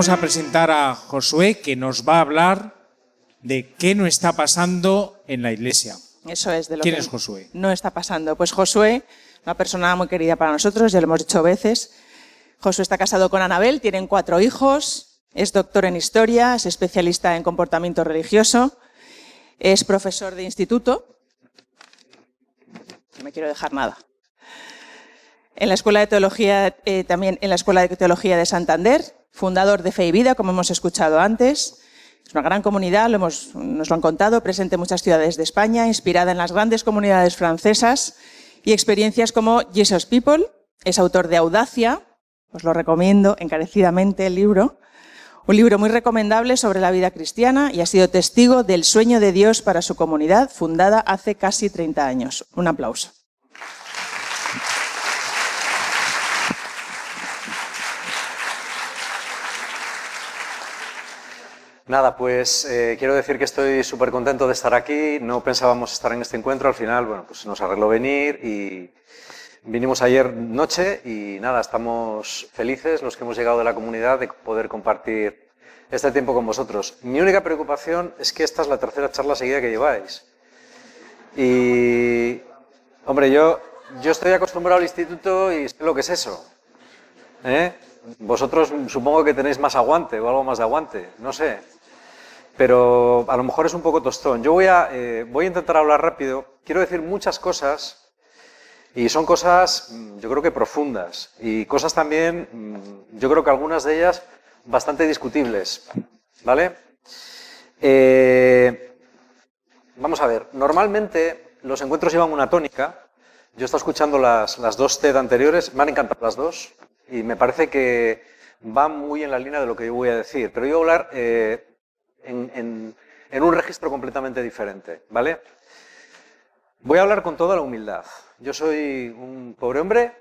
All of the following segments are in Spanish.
vamos a presentar a Josué, que nos va a hablar de qué no está pasando en la iglesia. Eso es de lo ¿Quién que es Josué? no está pasando. Pues Josué, una persona muy querida para nosotros, ya lo hemos dicho veces. Josué está casado con Anabel, tienen 4 hijos, es doctor en historia, es especialista en comportamiento religioso, es profesor de instituto. No me quiero dejar nada. En la Escuela de Teología, también en la Escuela de Teología de Santander, fundador de Fe y Vida, como hemos escuchado antes. Es una gran comunidad, nos lo han contado, presente en muchas ciudades de España, inspirada en las grandes comunidades francesas y experiencias como Jesus People. Es autor de Audacia, os lo recomiendo encarecidamente el libro. Un libro muy recomendable sobre la vida cristiana y ha sido testigo del sueño de Dios para su comunidad, fundada hace casi 30 años. Un aplauso. Nada, pues quiero decir que estoy súper contento de estar aquí. No pensábamos estar en este encuentro, al final, bueno, pues nos arregló venir y vinimos ayer noche y nada, estamos felices los que hemos llegado de la comunidad de poder compartir este tiempo con vosotros. Mi única preocupación es que esta es la tercera charla seguida que lleváis. Y, hombre, yo estoy acostumbrado al instituto y sé lo que es eso. Vosotros supongo que tenéis más aguante o algo más de aguante, no sé. Pero a lo mejor es un poco tostón. Yo voy a intentar hablar rápido. Quiero decir muchas cosas y son cosas, yo creo que profundas y cosas también, yo creo que algunas de ellas bastante discutibles, ¿vale? Vamos a ver, normalmente los encuentros llevan una tónica. Yo he estado escuchando las 2 TED anteriores, me han encantado las 2 y me parece que van muy en la línea de lo que yo voy a decir, pero yo voy a hablar en un registro completamente diferente, ¿vale? Voy a hablar con toda la humildad. Yo soy un pobre hombre,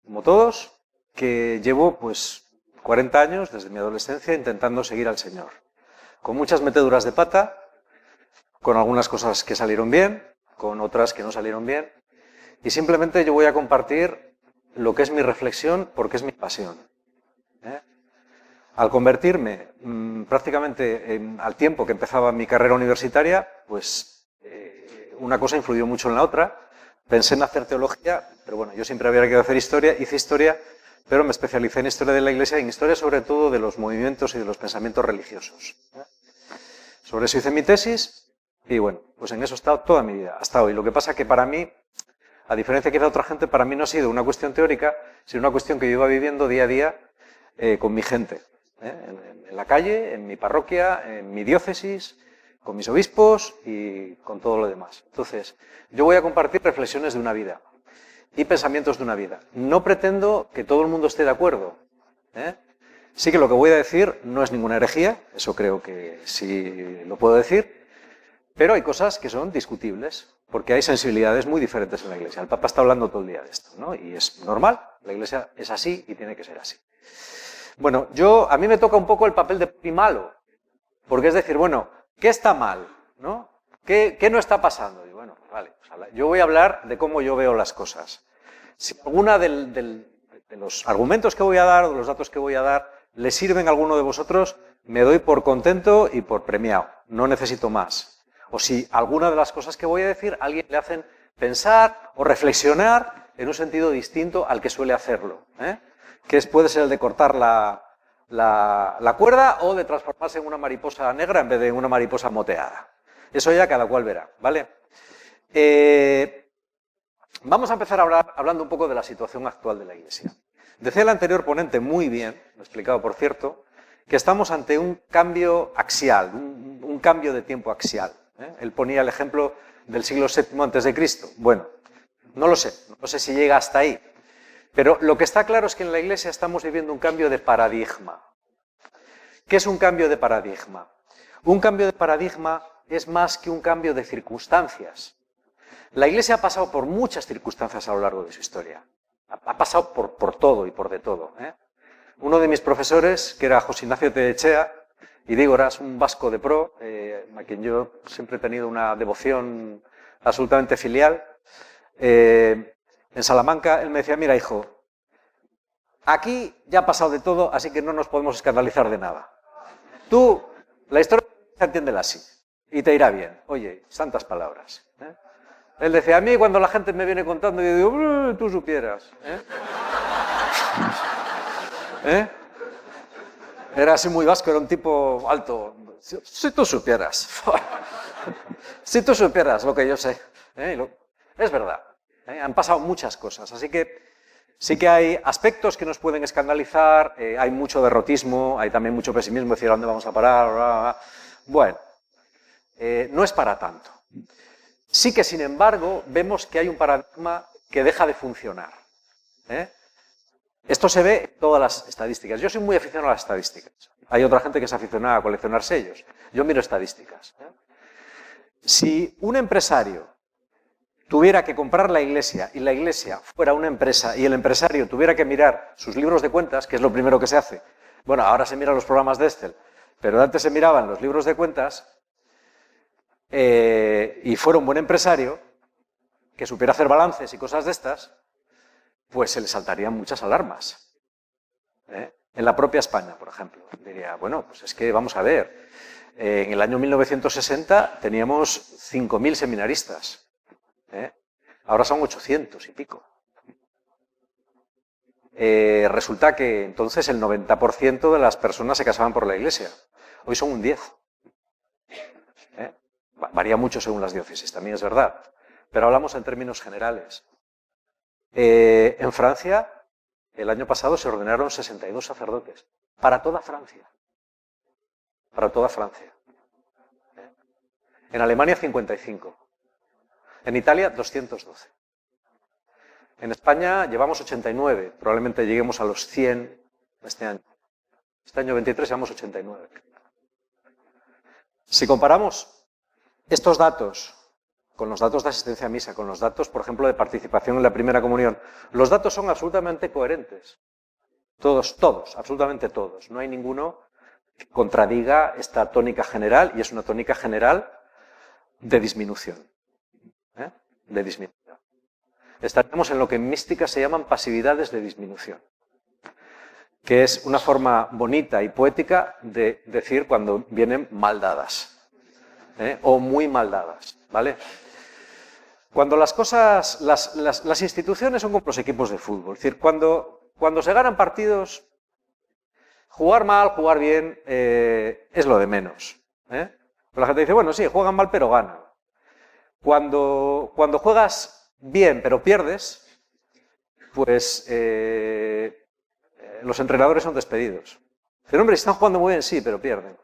como todos, que llevo pues 40 años desde mi adolescencia intentando seguir al Señor. Con muchas meteduras de pata, con algunas cosas que salieron bien, con otras que no salieron bien. Y simplemente yo voy a compartir lo que es mi reflexión porque es mi pasión. Al convertirme prácticamente al tiempo que empezaba mi carrera universitaria, pues una cosa influyó mucho en la otra. Pensé en hacer teología, pero bueno, yo siempre había querido hacer historia, hice historia, pero me especialicé en historia de la Iglesia y en historia sobre todo de los movimientos y de los pensamientos religiosos. Sobre eso hice mi tesis y bueno, pues en eso he estado toda mi vida, hasta hoy. Lo que pasa que para mí, a diferencia quizá de otra gente, para mí no ha sido una cuestión teórica, sino una cuestión que yo iba viviendo día a día con mi gente. En la calle, en mi parroquia, en mi diócesis, con mis obispos y con todo lo demás. Entonces, yo voy a compartir reflexiones de una vida y pensamientos de una vida. No pretendo que todo el mundo esté de acuerdo. Sí que lo que voy a decir no es ninguna herejía, eso creo que sí lo puedo decir, pero hay cosas que son discutibles, porque hay sensibilidades muy diferentes en la Iglesia. El Papa está hablando todo el día de esto, ¿no? Y es normal, la Iglesia es así y tiene que ser así. Bueno, a mí me toca un poco el papel de malo, porque es decir, bueno, ¿qué está mal? ¿No? ¿Qué no está pasando? Y bueno, vale, pues yo voy a hablar de cómo yo veo las cosas. Si alguna de los argumentos que voy a dar o de los datos que voy a dar le sirven a alguno de vosotros, me doy por contento y por premiado. No necesito más. O si alguna de las cosas que voy a decir a alguien le hacen pensar o reflexionar en un sentido distinto al que suele hacerlo, que puede ser el de cortar la cuerda o de transformarse en una mariposa negra en vez de en una mariposa moteada. Eso ya cada cual verá, ¿vale? Vamos a empezar hablando un poco de la situación actual de la Iglesia. Decía el anterior ponente muy bien, lo he explicado por cierto, que estamos ante un cambio axial, un cambio de tiempo axial. Él ponía el ejemplo del siglo VII a.C. Bueno, no lo sé si llega hasta ahí. Pero lo que está claro es que en la Iglesia estamos viviendo un cambio de paradigma. ¿Qué es un cambio de paradigma? Un cambio de paradigma es más que un cambio de circunstancias. La Iglesia ha pasado por muchas circunstancias a lo largo de su historia. Ha pasado por todo y por de todo. Uno de mis profesores, que era José Ignacio Tellechea, y digo, eras un vasco de pro, a quien yo siempre he tenido una devoción absolutamente filial. En Salamanca, él me decía, mira hijo, Aquí ya ha pasado de todo, así que no nos podemos escandalizar de nada. Tú, la historia, entiéndela así, y te irá bien. Oye, santas palabras. Él decía, a mí cuando la gente me viene contando, yo digo, tú supieras. Era así muy vasco, era un tipo alto. Si tú supieras. Si tú supieras lo que yo sé. Es verdad. Han pasado muchas cosas, así que sí que hay aspectos que nos pueden escandalizar, hay mucho derrotismo, hay también mucho pesimismo, decir, ¿a dónde vamos a parar? Bueno, no es para tanto. Sí que, sin embargo, vemos que hay un paradigma que deja de funcionar. Esto se ve en todas las estadísticas. Yo soy muy aficionado a las estadísticas. Hay otra gente que es aficionada a coleccionar sellos. Yo miro estadísticas. Si un empresario tuviera que comprar la iglesia y la iglesia fuera una empresa y el empresario tuviera que mirar sus libros de cuentas, que es lo primero que se hace, bueno, ahora se miran los programas de Excel, pero antes se miraban los libros de cuentas, y fuera un buen empresario, que supiera hacer balances y cosas de estas, pues se le saltarían muchas alarmas. En la propia España, por ejemplo, diría, bueno, pues es que vamos a ver, en el año 1960 teníamos 5.000 seminaristas. Ahora son 800 y pico. Resulta que entonces el 90% de las personas se casaban por la iglesia. Hoy son un 10%. Varía mucho según las diócesis, también es verdad. Pero hablamos en términos generales. En Francia, el año pasado se ordenaron 62 sacerdotes. Para toda Francia. Para toda Francia. En Alemania, 55. En Italia, 212. En España llevamos 89, probablemente lleguemos a los 100 este año. Este año 23 llevamos 89. Si comparamos estos datos con los datos de asistencia a misa, con los datos, por ejemplo, de participación en la primera comunión, los datos son absolutamente coherentes. Todos, absolutamente todos. No hay ninguno que contradiga esta tónica general, y es una tónica general de disminución. De disminución. Estaremos en lo que en mística se llaman pasividades de disminución, que es una forma bonita y poética de decir cuando vienen mal dadas, o muy mal dadas, ¿vale? Cuando las cosas, las instituciones son como los equipos de fútbol, es decir, cuando se ganan partidos, jugar mal, jugar bien, es lo de menos. Pero la gente dice, bueno, sí, juegan mal pero ganan. Cuando juegas bien pero pierdes, pues los entrenadores son despedidos. Dicen, hombre, están jugando muy bien, sí, pero pierden.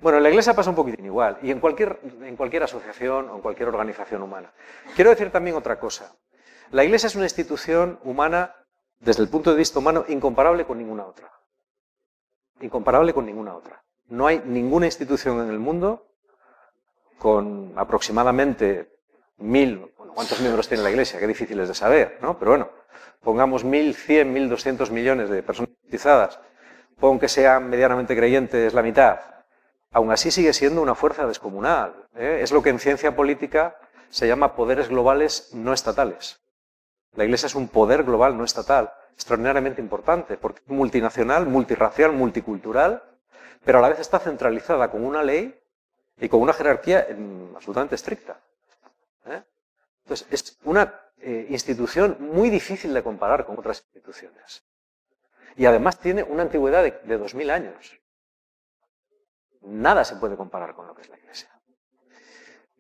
Bueno, en la iglesia pasa un poquitín igual, y en cualquier asociación o en cualquier organización humana. Quiero decir también otra cosa. La iglesia es una institución humana, desde el punto de vista humano, incomparable con ninguna otra. Incomparable con ninguna otra. No hay ninguna institución en el mundo con aproximadamente 1.000, bueno, ¿cuántos miembros tiene la iglesia? Qué difícil es de saber, ¿no? Pero bueno, pongamos 1.100, 1.200 millones de personas bautizadas, pon que sean medianamente creyentes la mitad, aún así sigue siendo una fuerza descomunal. Es lo que en ciencia política se llama poderes globales no estatales. La iglesia es un poder global no estatal, extraordinariamente importante, porque es multinacional, multirracial, multicultural, pero a la vez está centralizada con una ley y con una jerarquía absolutamente estricta. Entonces, es una institución muy difícil de comparar con otras instituciones. Y además tiene una antigüedad de 2000 años. Nada se puede comparar con lo que es la iglesia.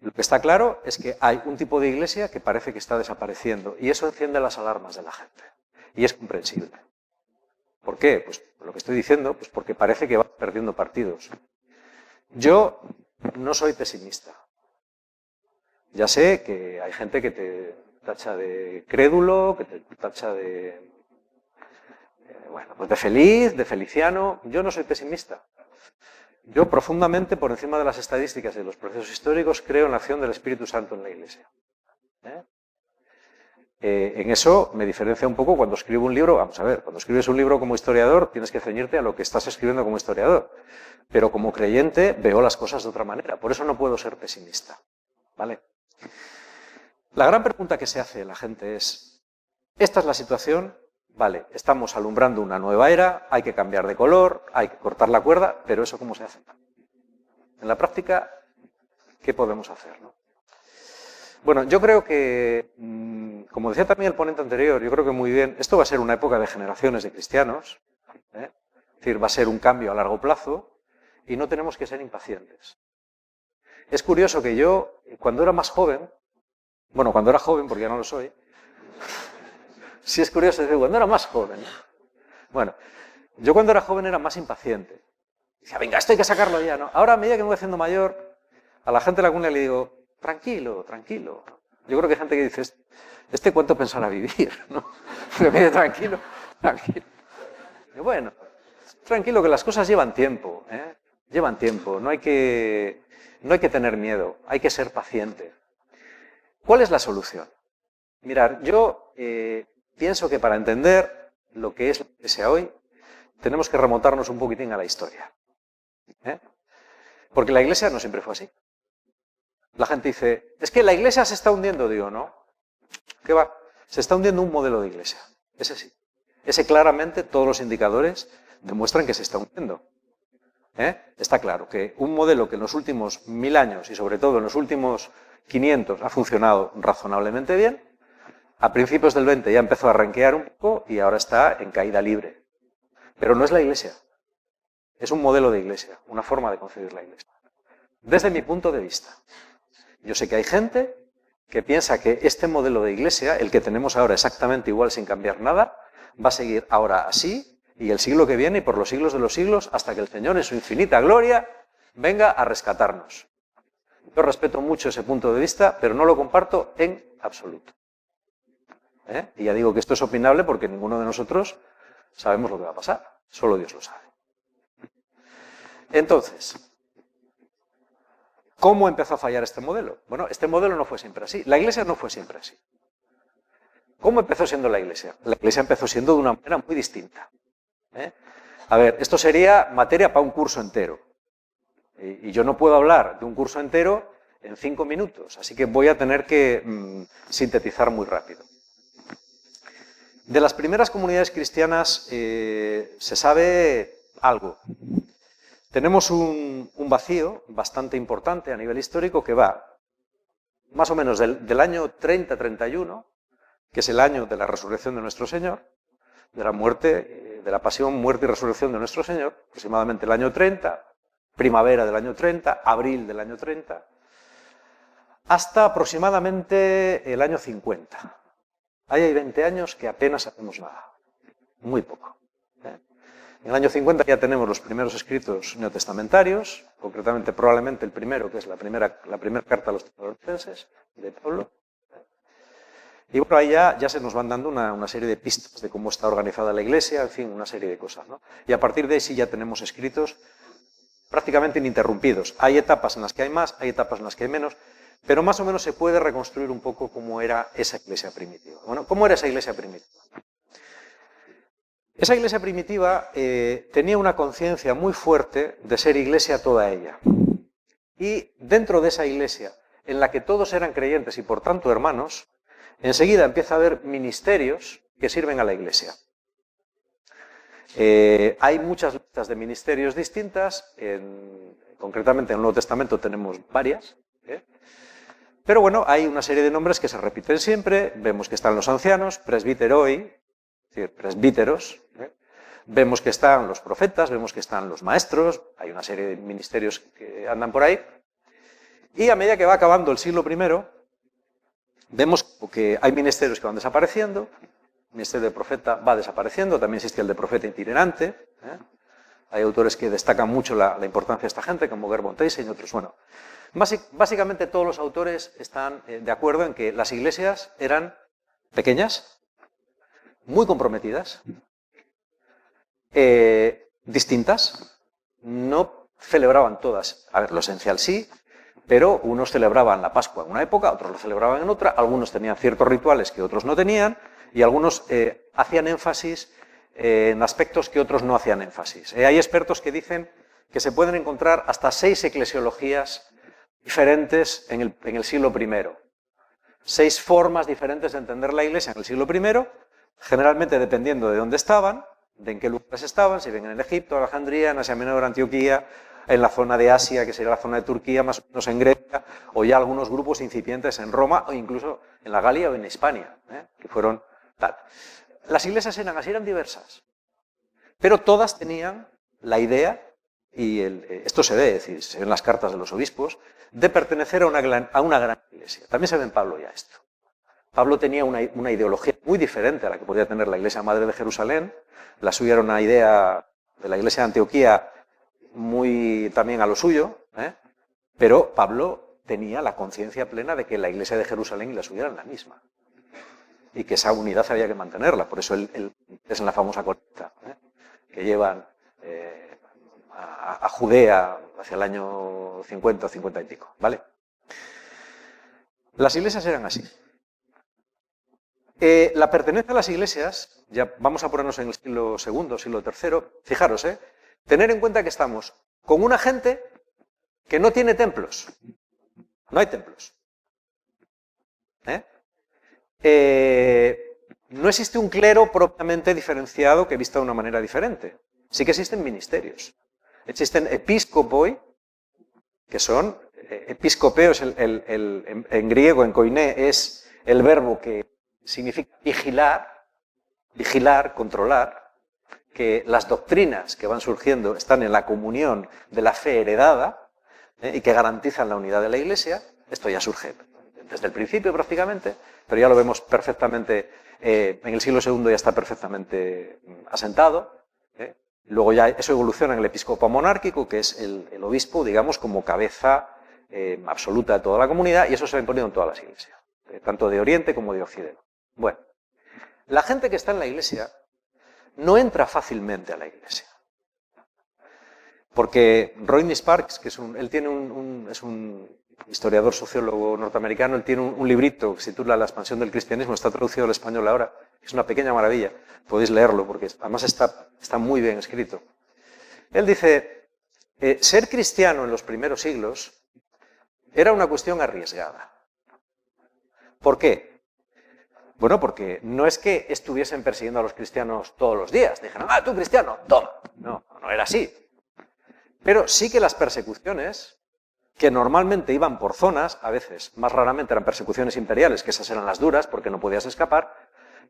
Lo que está claro es que hay un tipo de iglesia que parece que está desapareciendo, y eso enciende las alarmas de la gente. Y es comprensible. ¿Por qué? Pues lo que estoy diciendo, pues porque parece que va perdiendo partidos. Yo no soy pesimista. Ya sé que hay gente que te tacha de crédulo, que te tacha de, bueno, pues de feliz, de feliciano. Yo no soy pesimista. Yo profundamente, por encima de las estadísticas y de los procesos históricos, creo en la acción del Espíritu Santo en la Iglesia. En eso me diferencia un poco cuando escribo un libro. Vamos a ver, cuando escribes un libro como historiador tienes que ceñirte a lo que estás escribiendo como historiador. Pero como creyente veo las cosas de otra manera. Por eso no puedo ser pesimista. ¿Vale? La gran pregunta que se hace la gente es, esta es la situación, vale, estamos alumbrando una nueva era, hay que cambiar de color, hay que cortar la cuerda, pero ¿eso cómo se hace? En la práctica, ¿qué podemos hacer, no? Bueno, yo creo que, como decía también el ponente anterior, yo creo que muy bien, esto va a ser una época de generaciones de cristianos, ¿eh? Es decir, va a ser un cambio a largo plazo y no tenemos que ser impacientes. Es curioso que yo, cuando era más joven, bueno, cuando era joven, porque ya no lo soy, sí es curioso decir, cuando era más joven, bueno, yo cuando era joven era más impaciente. Decía, venga, esto hay que sacarlo ya, ¿no? Ahora, a medida que me voy haciendo mayor, a la gente de la comunidad le digo, tranquilo, tranquilo. Yo creo que hay gente que dice, ¿este cuánto pensará vivir? ¿No? Me dice, tranquilo, tranquilo. Y bueno, tranquilo, que las cosas llevan tiempo, ¿eh? Llevan tiempo, no hay que tener miedo, hay que ser paciente. ¿Cuál es la solución? Mirad, yo pienso que para entender lo que es la Iglesia hoy, tenemos que remontarnos un poquitín a la historia. ¿Eh? Porque la Iglesia no siempre fue así. La gente dice, es que la Iglesia se está hundiendo, digo, ¿no? ¿Qué va? Se está hundiendo un modelo de Iglesia, ese sí. Ese claramente todos los indicadores demuestran que se está hundiendo. Está claro que un modelo que en los últimos 1000 años y sobre todo en los últimos 500 ha funcionado razonablemente bien, a principios del 20 ya empezó a ranquear un poco y ahora está en caída libre. Pero no es la Iglesia, es un modelo de Iglesia, una forma de concebir la Iglesia. Desde mi punto de vista, yo sé que hay gente que piensa que este modelo de Iglesia, el que tenemos ahora exactamente igual sin cambiar nada, va a seguir ahora así y el siglo que viene y por los siglos de los siglos hasta que el Señor en su infinita gloria venga a rescatarnos. Yo respeto mucho ese punto de vista, pero no lo comparto en absoluto. Y ya digo que esto es opinable porque ninguno de nosotros sabemos lo que va a pasar, solo Dios lo sabe. Entonces, ¿cómo empezó a fallar este modelo? Bueno, este modelo no fue siempre así, la Iglesia no fue siempre así. ¿Cómo empezó siendo la Iglesia? La Iglesia empezó siendo de una manera muy distinta. A ver, esto sería materia para un curso entero. Y yo no puedo hablar de un curso entero en 5 minutos, así que voy a tener que sintetizar muy rápido. De las primeras comunidades cristianas se sabe algo. Tenemos un vacío bastante importante a nivel histórico que va más o menos del año 30-31, que es el año de la resurrección de nuestro Señor, de la muerte, de la pasión, muerte y resurrección de nuestro Señor, aproximadamente el año 30, primavera del año 30, abril del año 30, hasta aproximadamente el año 50. Ahí hay 20 años que apenas hacemos nada, muy poco. En el año 50 ya tenemos los primeros escritos neotestamentarios, concretamente probablemente el primero, que es la primera carta a los tesalonicenses de Pablo. Y bueno, ahí ya se nos van dando una serie de pistas de cómo está organizada la Iglesia, en fin, una serie de cosas, ¿no? Y a partir de ahí sí ya tenemos escritos prácticamente ininterrumpidos. Hay etapas en las que hay más, hay etapas en las que hay menos, pero más o menos se puede reconstruir un poco cómo era esa Iglesia primitiva. Bueno, ¿cómo era esa Iglesia primitiva? Esa Iglesia primitiva tenía una conciencia muy fuerte de ser Iglesia toda ella. Y dentro de esa Iglesia, en la que todos eran creyentes y por tanto hermanos, enseguida empieza a haber ministerios que sirven a la Iglesia. Hay muchas listas de ministerios distintas, concretamente en el Nuevo Testamento tenemos varias, pero bueno, hay una serie de nombres que se repiten siempre. Vemos que están los ancianos, presbiteroi, es decir, presbíteros, vemos que están los profetas, vemos que están los maestros, hay una serie de ministerios que andan por ahí, y a medida que va acabando el siglo I, vemos que hay ministerios que van desapareciendo, el ministerio de profeta va desapareciendo, también existe el de profeta itinerante, hay autores que destacan mucho la importancia de esta gente, como Gervon Teisen y otros. Bueno, básicamente todos los autores están de acuerdo en que las iglesias eran pequeñas, muy comprometidas, distintas, no celebraban todas, a ver, lo esencial sí, pero unos celebraban la Pascua en una época, otros lo celebraban en otra, algunos tenían ciertos rituales que otros no tenían, y algunos hacían énfasis en aspectos que otros no hacían énfasis. Hay expertos que dicen que se pueden encontrar hasta 6 eclesiologías diferentes en el siglo I. 6 formas diferentes de entender la Iglesia en el siglo I, generalmente dependiendo de dónde estaban, de en qué lugares estaban, si ven en Egipto, Alejandría, en Asia Menor, Antioquía, en la zona de Asia, que sería la zona de Turquía, más o menos en Grecia, o ya algunos grupos incipientes en Roma, o incluso en la Galia o en Hispania, que fueron tal. Las iglesias eran así, eran diversas, pero todas tenían la idea, y esto se ve, es decir, se ven las cartas de los obispos, de pertenecer a una gran iglesia. También se ve en Pablo ya esto. Pablo tenía una ideología muy diferente a la que podía tener la Iglesia Madre de Jerusalén. La suya era una idea de la Iglesia de Antioquía muy también a lo suyo, pero Pablo tenía la conciencia plena de que la Iglesia de Jerusalén y la suya eran la misma y que esa unidad había que mantenerla. Por eso él es en la famosa colecta que llevan a Judea hacia el año 50 o 50 y pico, ¿vale? Las iglesias eran así. La pertenencia a las iglesias, ya vamos a ponernos en el siglo II, siglo III, fijaros, tener en cuenta que estamos con una gente que no tiene templos, no hay templos. No existe un clero propiamente diferenciado que vista de una manera diferente. Sí que existen ministerios. Existen episcopoi, que son, episcopeo es en griego, en koiné, es el verbo que significa vigilar, controlar, que las doctrinas que van surgiendo están en la comunión de la fe heredada y que garantizan la unidad de la Iglesia. Esto ya surge desde el principio prácticamente, pero ya lo vemos perfectamente, en el siglo II ya está perfectamente asentado. Luego ya eso evoluciona en el episcopado monárquico, que es el obispo, digamos, como cabeza absoluta de toda la comunidad, y eso se va imponiendo en todas las iglesias, tanto de Oriente como de Occidente. Bueno, la gente que está en la iglesia no entra fácilmente a la iglesia. Porque Rodney Sparks, que es un historiador sociólogo norteamericano, él tiene un librito que se titula La expansión del cristianismo, está traducido al español ahora, es una pequeña maravilla, podéis leerlo porque además está muy bien escrito. Él dice, ser cristiano en los primeros siglos era una cuestión arriesgada. ¿Por qué? Bueno, porque no es que estuviesen persiguiendo a los cristianos todos los días. Dijeron, tú cristiano, toma. No era así. Pero sí que las persecuciones, que normalmente iban por zonas, a veces, más raramente eran persecuciones imperiales, que esas eran las duras, porque no podías escapar,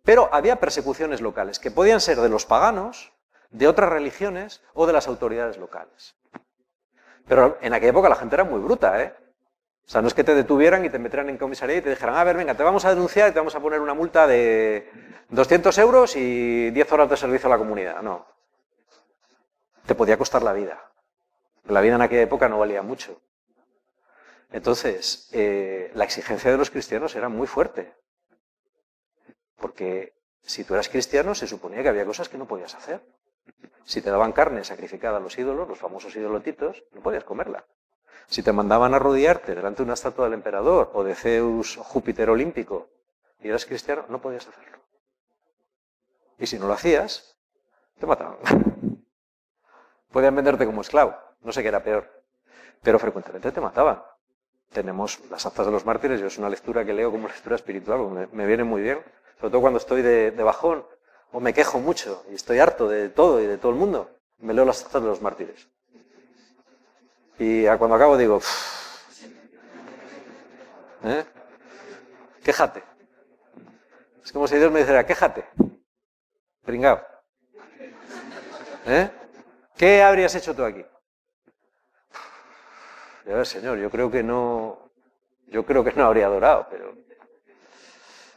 pero había persecuciones locales, que podían ser de los paganos, de otras religiones o de las autoridades locales. Pero en aquella época la gente era muy bruta, O sea, no es que te detuvieran y te metieran en comisaría y te dijeran, a ver, venga, te vamos a denunciar y te vamos a poner una multa de 200 euros y 10 horas de servicio a la comunidad. No. Te podía costar la vida. La vida en aquella época no valía mucho. Entonces, la exigencia de los cristianos era muy fuerte. Porque si tú eras cristiano, se suponía que había cosas que no podías hacer. Si te daban carne sacrificada a los ídolos, los famosos idolotitos, no podías comerla. Si te mandaban a arrodillarte delante de una estatua del emperador o de Zeus o Júpiter olímpico y eras cristiano, no podías hacerlo. Y si no lo hacías, te mataban. Podían venderte como esclavo, no sé qué era peor, pero frecuentemente te mataban. Tenemos las actas de los mártires, yo es una lectura que leo como lectura espiritual, me viene muy bien, sobre todo cuando estoy de bajón o me quejo mucho y estoy harto de todo y de todo el mundo, me leo las actas de los mártires. Y cuando acabo digo, quéjate. Es como si Dios me dijera, quéjate, pringao. ¿Qué habrías hecho tú aquí? A ver, Señor, yo creo que no habría adorado, pero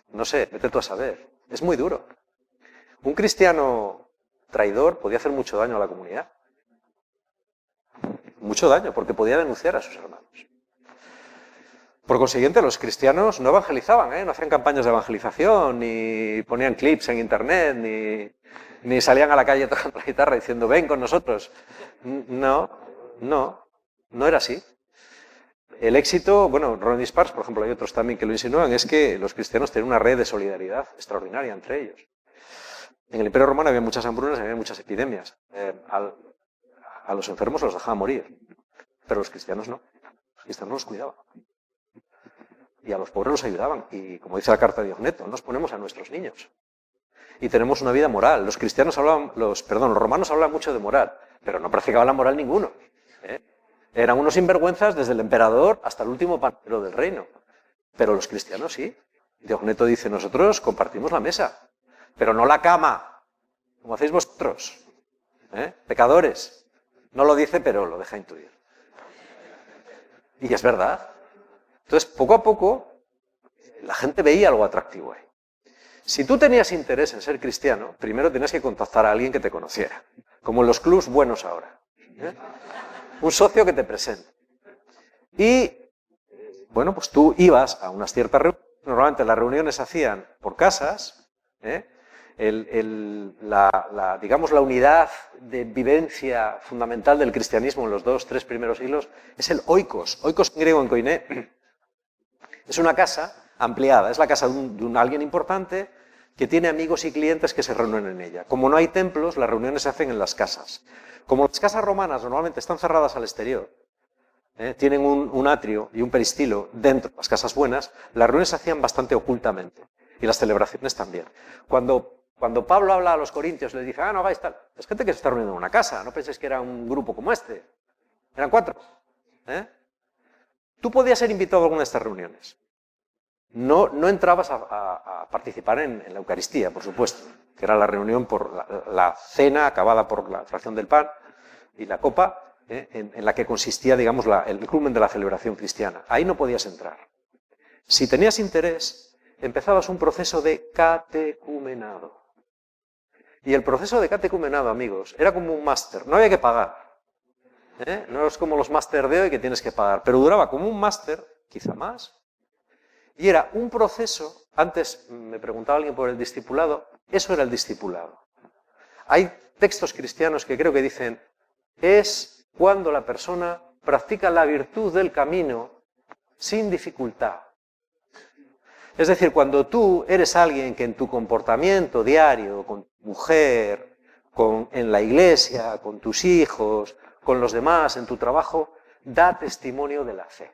no sé, vete tú a saber. Es muy duro. Un cristiano traidor podía hacer mucho daño a la comunidad. Mucho daño, porque podía denunciar a sus hermanos. Por consiguiente, los cristianos no evangelizaban, no hacían campañas de evangelización, ni ponían clips en internet, ni salían a la calle tocando la guitarra diciendo, ven con nosotros. No era así. El éxito, bueno, Rodney Sparks, por ejemplo, hay otros también que lo insinúan, es que los cristianos tienen una red de solidaridad extraordinaria entre ellos. En el Imperio Romano había muchas hambrunas, había muchas epidemias. A los enfermos los dejaban morir, pero los cristianos no. Los cristianos los cuidaban. Y a los pobres los ayudaban. Y como dice la carta de Diogneto, nos ponemos a nuestros niños. y tenemos una vida moral. Los romanos hablaban mucho de moral, pero no practicaban la moral ninguno. Eran unos sinvergüenzas desde el emperador hasta el último panadero del reino. Pero los cristianos sí. Diogneto dice, nosotros compartimos la mesa, pero no la cama, como hacéis vosotros. Pecadores. No lo dice, pero lo deja intuir. Y es verdad. Entonces, poco a poco, la gente veía algo atractivo ahí. Si tú tenías interés en ser cristiano, primero tenías que contactar a alguien que te conociera, como en los clubs buenos ahora. Un socio que te presente. Y, bueno, pues tú ibas a unas ciertas reuniones, normalmente las reuniones se hacían por casas, digamos, la unidad de vivencia fundamental del cristianismo en los 2-3 primeros siglos es el oikos. Oikos en griego, en koiné, es una casa ampliada, es la casa de un alguien importante que tiene amigos y clientes que se reúnen en ella. Como no hay templos, las reuniones se hacen en las casas. Como las casas romanas normalmente están cerradas al exterior, tienen un atrio y un peristilo dentro, las casas buenas, las reuniones se hacían bastante ocultamente y las celebraciones también. Cuando Pablo habla a los corintios, les dice, no hagáis tal, es gente que se está reuniendo en una casa, no penséis que era un grupo como este, eran 4. Tú podías ser invitado a alguna de estas reuniones. No entrabas a participar en la Eucaristía, por supuesto, que era la reunión por la cena acabada por la fracción del pan y la copa, en la que consistía, digamos, el culmen de la celebración cristiana. Ahí no podías entrar. Si tenías interés, empezabas un proceso de catecumenado. Y el proceso de catecumenado, amigos, era como un máster, no había que pagar. No es como los máster de hoy que tienes que pagar, pero duraba como un máster, quizá más. Y era un proceso, antes me preguntaba alguien por el discipulado, eso era el discipulado. Hay textos cristianos que creo que dicen, es cuando la persona practica la virtud del camino sin dificultad. Es decir, cuando tú eres alguien que en tu comportamiento diario, con tu mujer, en la iglesia, con tus hijos, con los demás, en tu trabajo, da testimonio de la fe.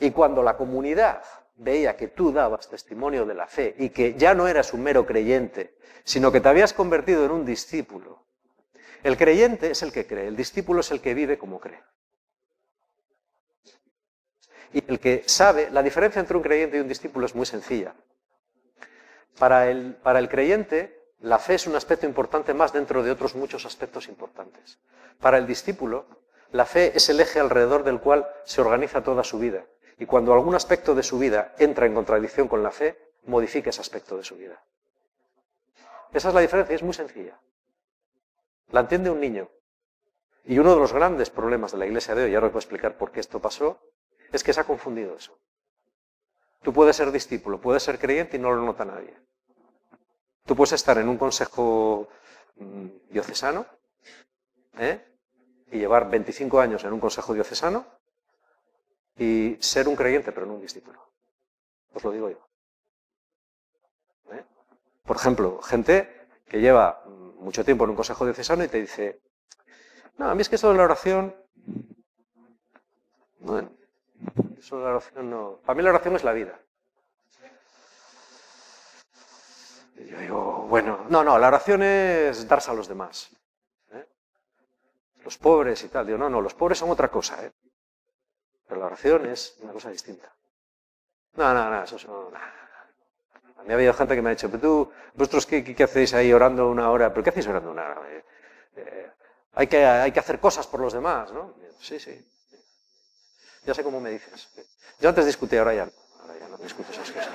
Y cuando la comunidad veía que tú dabas testimonio de la fe y que ya no eras un mero creyente, sino que te habías convertido en un discípulo, el creyente es el que cree, el discípulo es el que vive como cree. Y el que sabe, la diferencia entre un creyente y un discípulo es muy sencilla. Para el creyente, la fe es un aspecto importante más dentro de otros muchos aspectos importantes. Para el discípulo, la fe es el eje alrededor del cual se organiza toda su vida. Y cuando algún aspecto de su vida entra en contradicción con la fe, modifica ese aspecto de su vida. Esa es la diferencia, es muy sencilla. La entiende un niño. Y uno de los grandes problemas de la iglesia de hoy, y ahora os voy a explicar por qué esto pasó, es que se ha confundido eso. Tú puedes ser discípulo, puedes ser creyente y no lo nota nadie. Tú puedes estar en un consejo diocesano, y llevar 25 años en un consejo diocesano, y ser un creyente, pero no un discípulo. Os lo digo yo. Por ejemplo, gente que lleva mucho tiempo en un consejo diocesano y te dice, no, a mí es que eso de la oración, bueno, eso de la oración no, para mí la oración es la vida. Y yo digo, bueno, no, la oración es darse a los demás. Los pobres y tal. Digo, no, los pobres son otra cosa, pero la oración es una cosa distinta. No, eso no. A mí ha habido gente que me ha dicho, pero vosotros qué hacéis ahí orando una hora? ¿Pero qué hacéis orando una hora? Hay que hacer cosas por los demás, ¿no? Sí. Ya sé cómo me dices. Yo antes discutí, ahora ya no discuto esas cosas.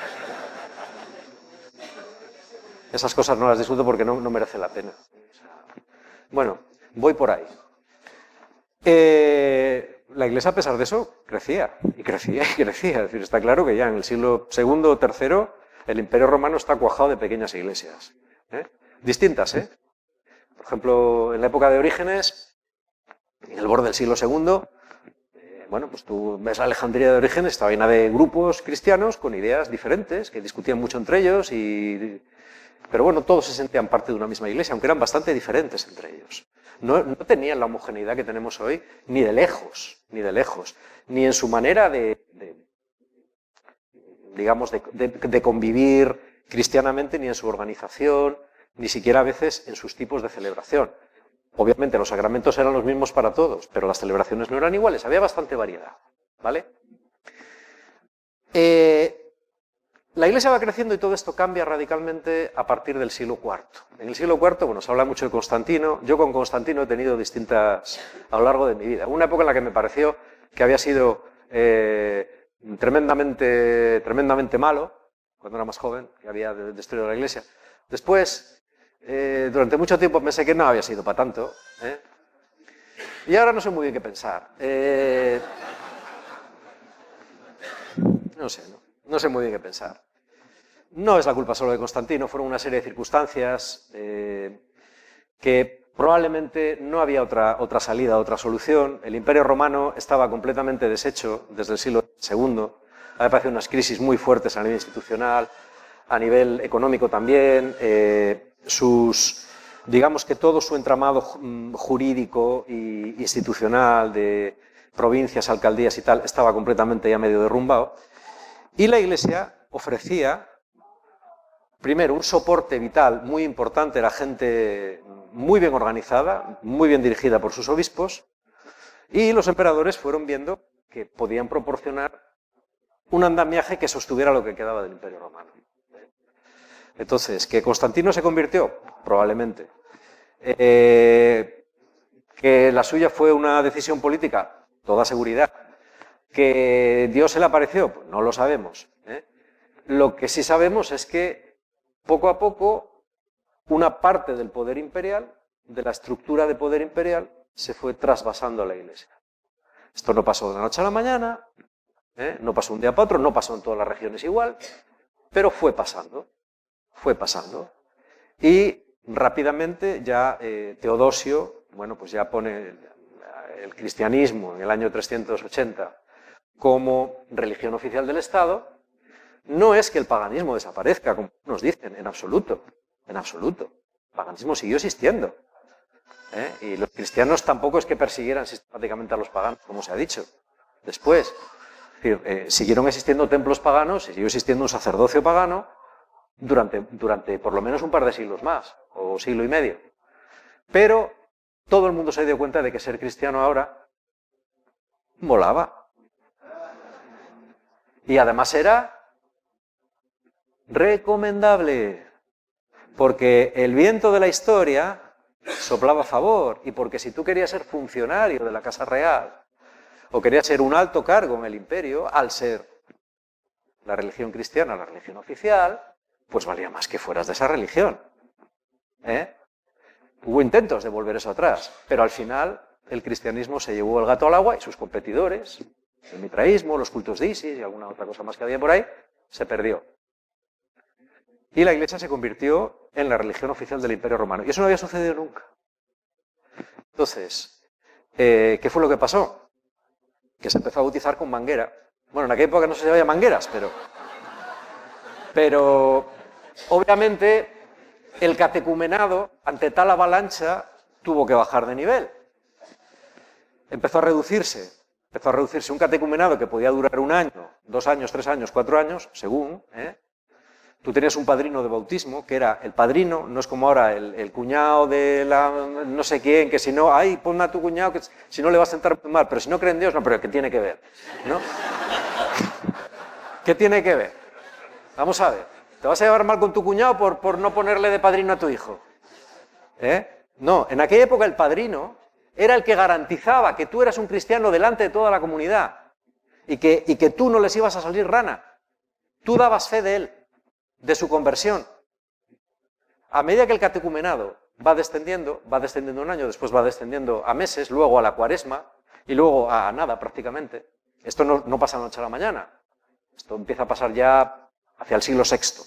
Esas cosas no las discuto porque no merece la pena. Bueno, voy por ahí. La iglesia, a pesar de eso, crecía. Es decir, está claro que ya en el siglo II o III el Imperio Romano está cuajado de pequeñas iglesias. Distintas, Por ejemplo, en la época de Orígenes, en el borde del siglo II, pues tú ves la Alejandría de Orígenes, estaba llena de grupos cristianos con ideas diferentes, que discutían mucho entre ellos, pero bueno, todos se sentían parte de una misma iglesia, aunque eran bastante diferentes entre ellos. No tenían la homogeneidad que tenemos hoy, ni de lejos, ni en su manera de convivir cristianamente ni en su organización, ni siquiera a veces en sus tipos de celebración. Obviamente los sacramentos eran los mismos para todos, pero las celebraciones no eran iguales, había bastante variedad, ¿vale? La Iglesia va creciendo y todo esto cambia radicalmente a partir del siglo IV. En el siglo IV, bueno, se habla mucho de Constantino. Yo con Constantino he tenido distintas a lo largo de mi vida. Una época en la que me pareció que había sido tremendamente malo, cuando era más joven, que había destruido la Iglesia. Después, durante mucho tiempo pensé que no había sido para tanto, ¿eh? Y ahora no sé muy bien qué pensar. No sé muy bien qué pensar. No es la culpa solo de Constantino, fueron una serie de circunstancias que probablemente no había otra salida, otra solución. El Imperio Romano estaba completamente deshecho desde el siglo II. Había aparecido unas crisis muy fuertes a nivel institucional, a nivel económico también. Digamos que todo su entramado jurídico e institucional de provincias, alcaldías y tal, estaba completamente ya medio derrumbado. Y la Iglesia ofrecía, primero, un soporte vital muy importante, era gente muy bien organizada, muy bien dirigida por sus obispos, y los emperadores fueron viendo que podían proporcionar un andamiaje que sostuviera lo que quedaba del Imperio Romano. Entonces, ¿que Constantino se convirtió? Probablemente. ¿Que la suya fue una decisión política? Toda seguridad. ¿Que Dios se le apareció? Pues no lo sabemos, ¿eh? Lo que sí sabemos es que poco a poco una parte del poder imperial, de la estructura de poder imperial, se fue trasvasando a la Iglesia. Esto no pasó de la noche a la mañana, no pasó un día para otro, no pasó en todas las regiones igual, pero fue pasando. Y rápidamente ya Teodosio, bueno, pues ya pone el cristianismo en el año 380 como religión oficial del Estado. No es que el paganismo desaparezca, como nos dicen, en absoluto. El paganismo siguió existiendo. Y los cristianos tampoco es que persiguieran sistemáticamente a los paganos, como se ha dicho. Después, es decir, siguieron existiendo templos paganos, siguió existiendo un sacerdocio pagano durante por lo menos un par de siglos más, o siglo y medio. Pero todo el mundo se dio cuenta de que ser cristiano ahora molaba. Y además era recomendable, porque el viento de la historia soplaba a favor, y porque si tú querías ser funcionario de la Casa Real, o querías ser un alto cargo en el imperio, al ser la religión cristiana la religión oficial, pues valía más que fueras de esa religión. Hubo intentos de volver eso atrás, pero al final el cristianismo se llevó el gato al agua y sus competidores, el mitraísmo, los cultos de Isis y alguna otra cosa más que había por ahí, se perdió. Y la Iglesia se convirtió en la religión oficial del Imperio Romano. Y eso no había sucedido nunca. Entonces, ¿qué fue lo que pasó? Que se empezó a bautizar con manguera. Bueno, en aquella época no se llamaba mangueras, pero obviamente el catecumenado, ante tal avalancha, tuvo que bajar de nivel. Empezó a reducirse un catecumenado que podía durar 1 año, 2 años, 3 años, 4 años, según. Tú tenías un padrino de bautismo, que era el padrino, no es como ahora el cuñado de la no sé quién, que si no, ay, ponme a tu cuñado, que si no le va a sentar muy mal, pero si no cree en Dios, no, pero ¿qué tiene que ver? ¿No? ¿Qué tiene que ver? Vamos a ver, ¿te vas a llevar mal con tu cuñado por no ponerle de padrino a tu hijo? No, en aquella época el padrino era el que garantizaba que tú eras un cristiano delante de toda la comunidad y que tú no les ibas a salir rana. Tú dabas fe de él, de su conversión. A medida que el catecumenado va descendiendo 1 año, después va descendiendo a meses, luego a la cuaresma y luego a nada prácticamente. Esto no pasa de la noche a la mañana. Esto empieza a pasar ya hacia el siglo VI.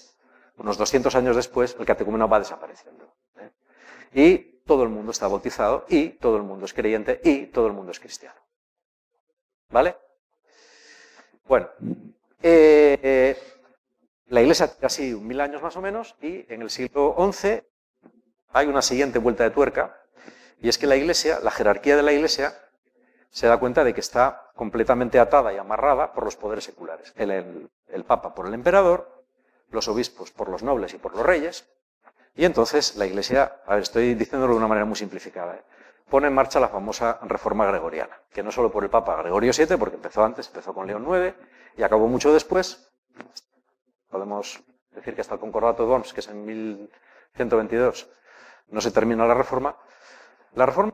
Unos 200 años después el catecumenado va desapareciendo. Y todo el mundo está bautizado y todo el mundo es creyente y todo el mundo es cristiano. ¿Vale? Bueno, la Iglesia tiene casi 1000 años más o menos y en el siglo XI hay una siguiente vuelta de tuerca y es que la Iglesia, la jerarquía de la Iglesia, se da cuenta de que está completamente atada y amarrada por los poderes seculares. El Papa por el emperador, los obispos por los nobles y por los reyes, y entonces la Iglesia, a ver, estoy diciéndolo de una manera muy simplificada, pone en marcha la famosa Reforma Gregoriana, que no solo por el Papa Gregorio VII, porque empezó antes, empezó con León IX y acabó mucho después. Podemos decir que hasta el Concordato de Worms, que es en 1122, no se termina la Reforma. La Reforma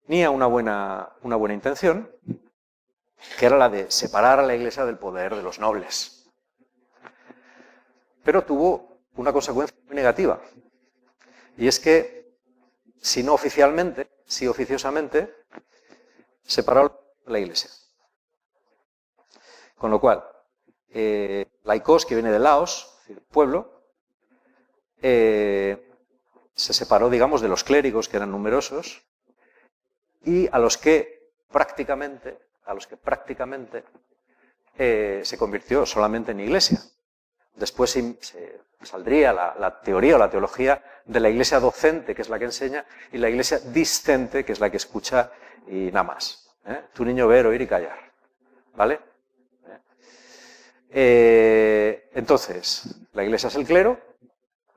tenía una buena intención, que era la de separar a la Iglesia del poder de los nobles. Pero tuvo una consecuencia muy negativa, y es que, si no oficialmente, sí ociosamente, separaron la Iglesia. Con lo cual, laicos, que viene de Laos, es decir, pueblo, se separó, digamos, de los clérigos, que eran numerosos, y a los que prácticamente se convirtió solamente en Iglesia. Después se saldría la teoría o la teología de la Iglesia docente, que es la que enseña, y la Iglesia discente, que es la que escucha y nada más. Tu niño ver, oír y callar. ¿Vale? Entonces, la Iglesia es el clero,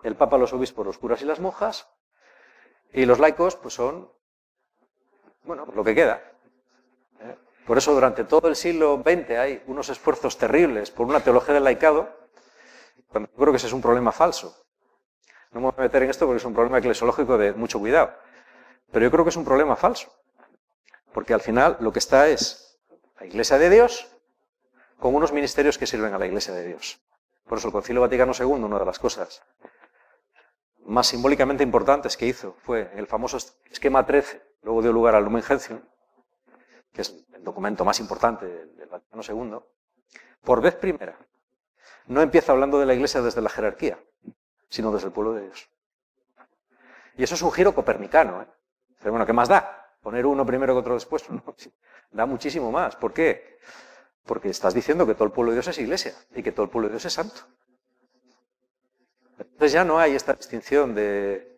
el Papa, los obispos, los curas y las monjas, y los laicos pues son, bueno, lo que queda. Por eso durante todo el siglo XX hay unos esfuerzos terribles por una teología del laicado, cuando yo creo que ese es un problema falso. No me voy a meter en esto porque es un problema eclesiológico de mucho cuidado, pero yo creo que es un problema falso, porque al final lo que está es la Iglesia de Dios con unos ministerios que sirven a la Iglesia de Dios. Por eso el Concilio Vaticano II, una de las cosas más simbólicamente importantes que hizo fue el famoso esquema 13, luego dio lugar al Lumen Gentium, que es el documento más importante del Vaticano II. Por vez primera, no empieza hablando de la Iglesia desde la jerarquía, sino desde el pueblo de Dios. Y eso es un giro copernicano. Pero bueno, ¿qué más da? Poner uno primero que otro después. No, da muchísimo más. ¿Por qué? Porque estás diciendo que todo el pueblo de Dios es Iglesia y que todo el pueblo de Dios es santo. Entonces ya no hay esta distinción de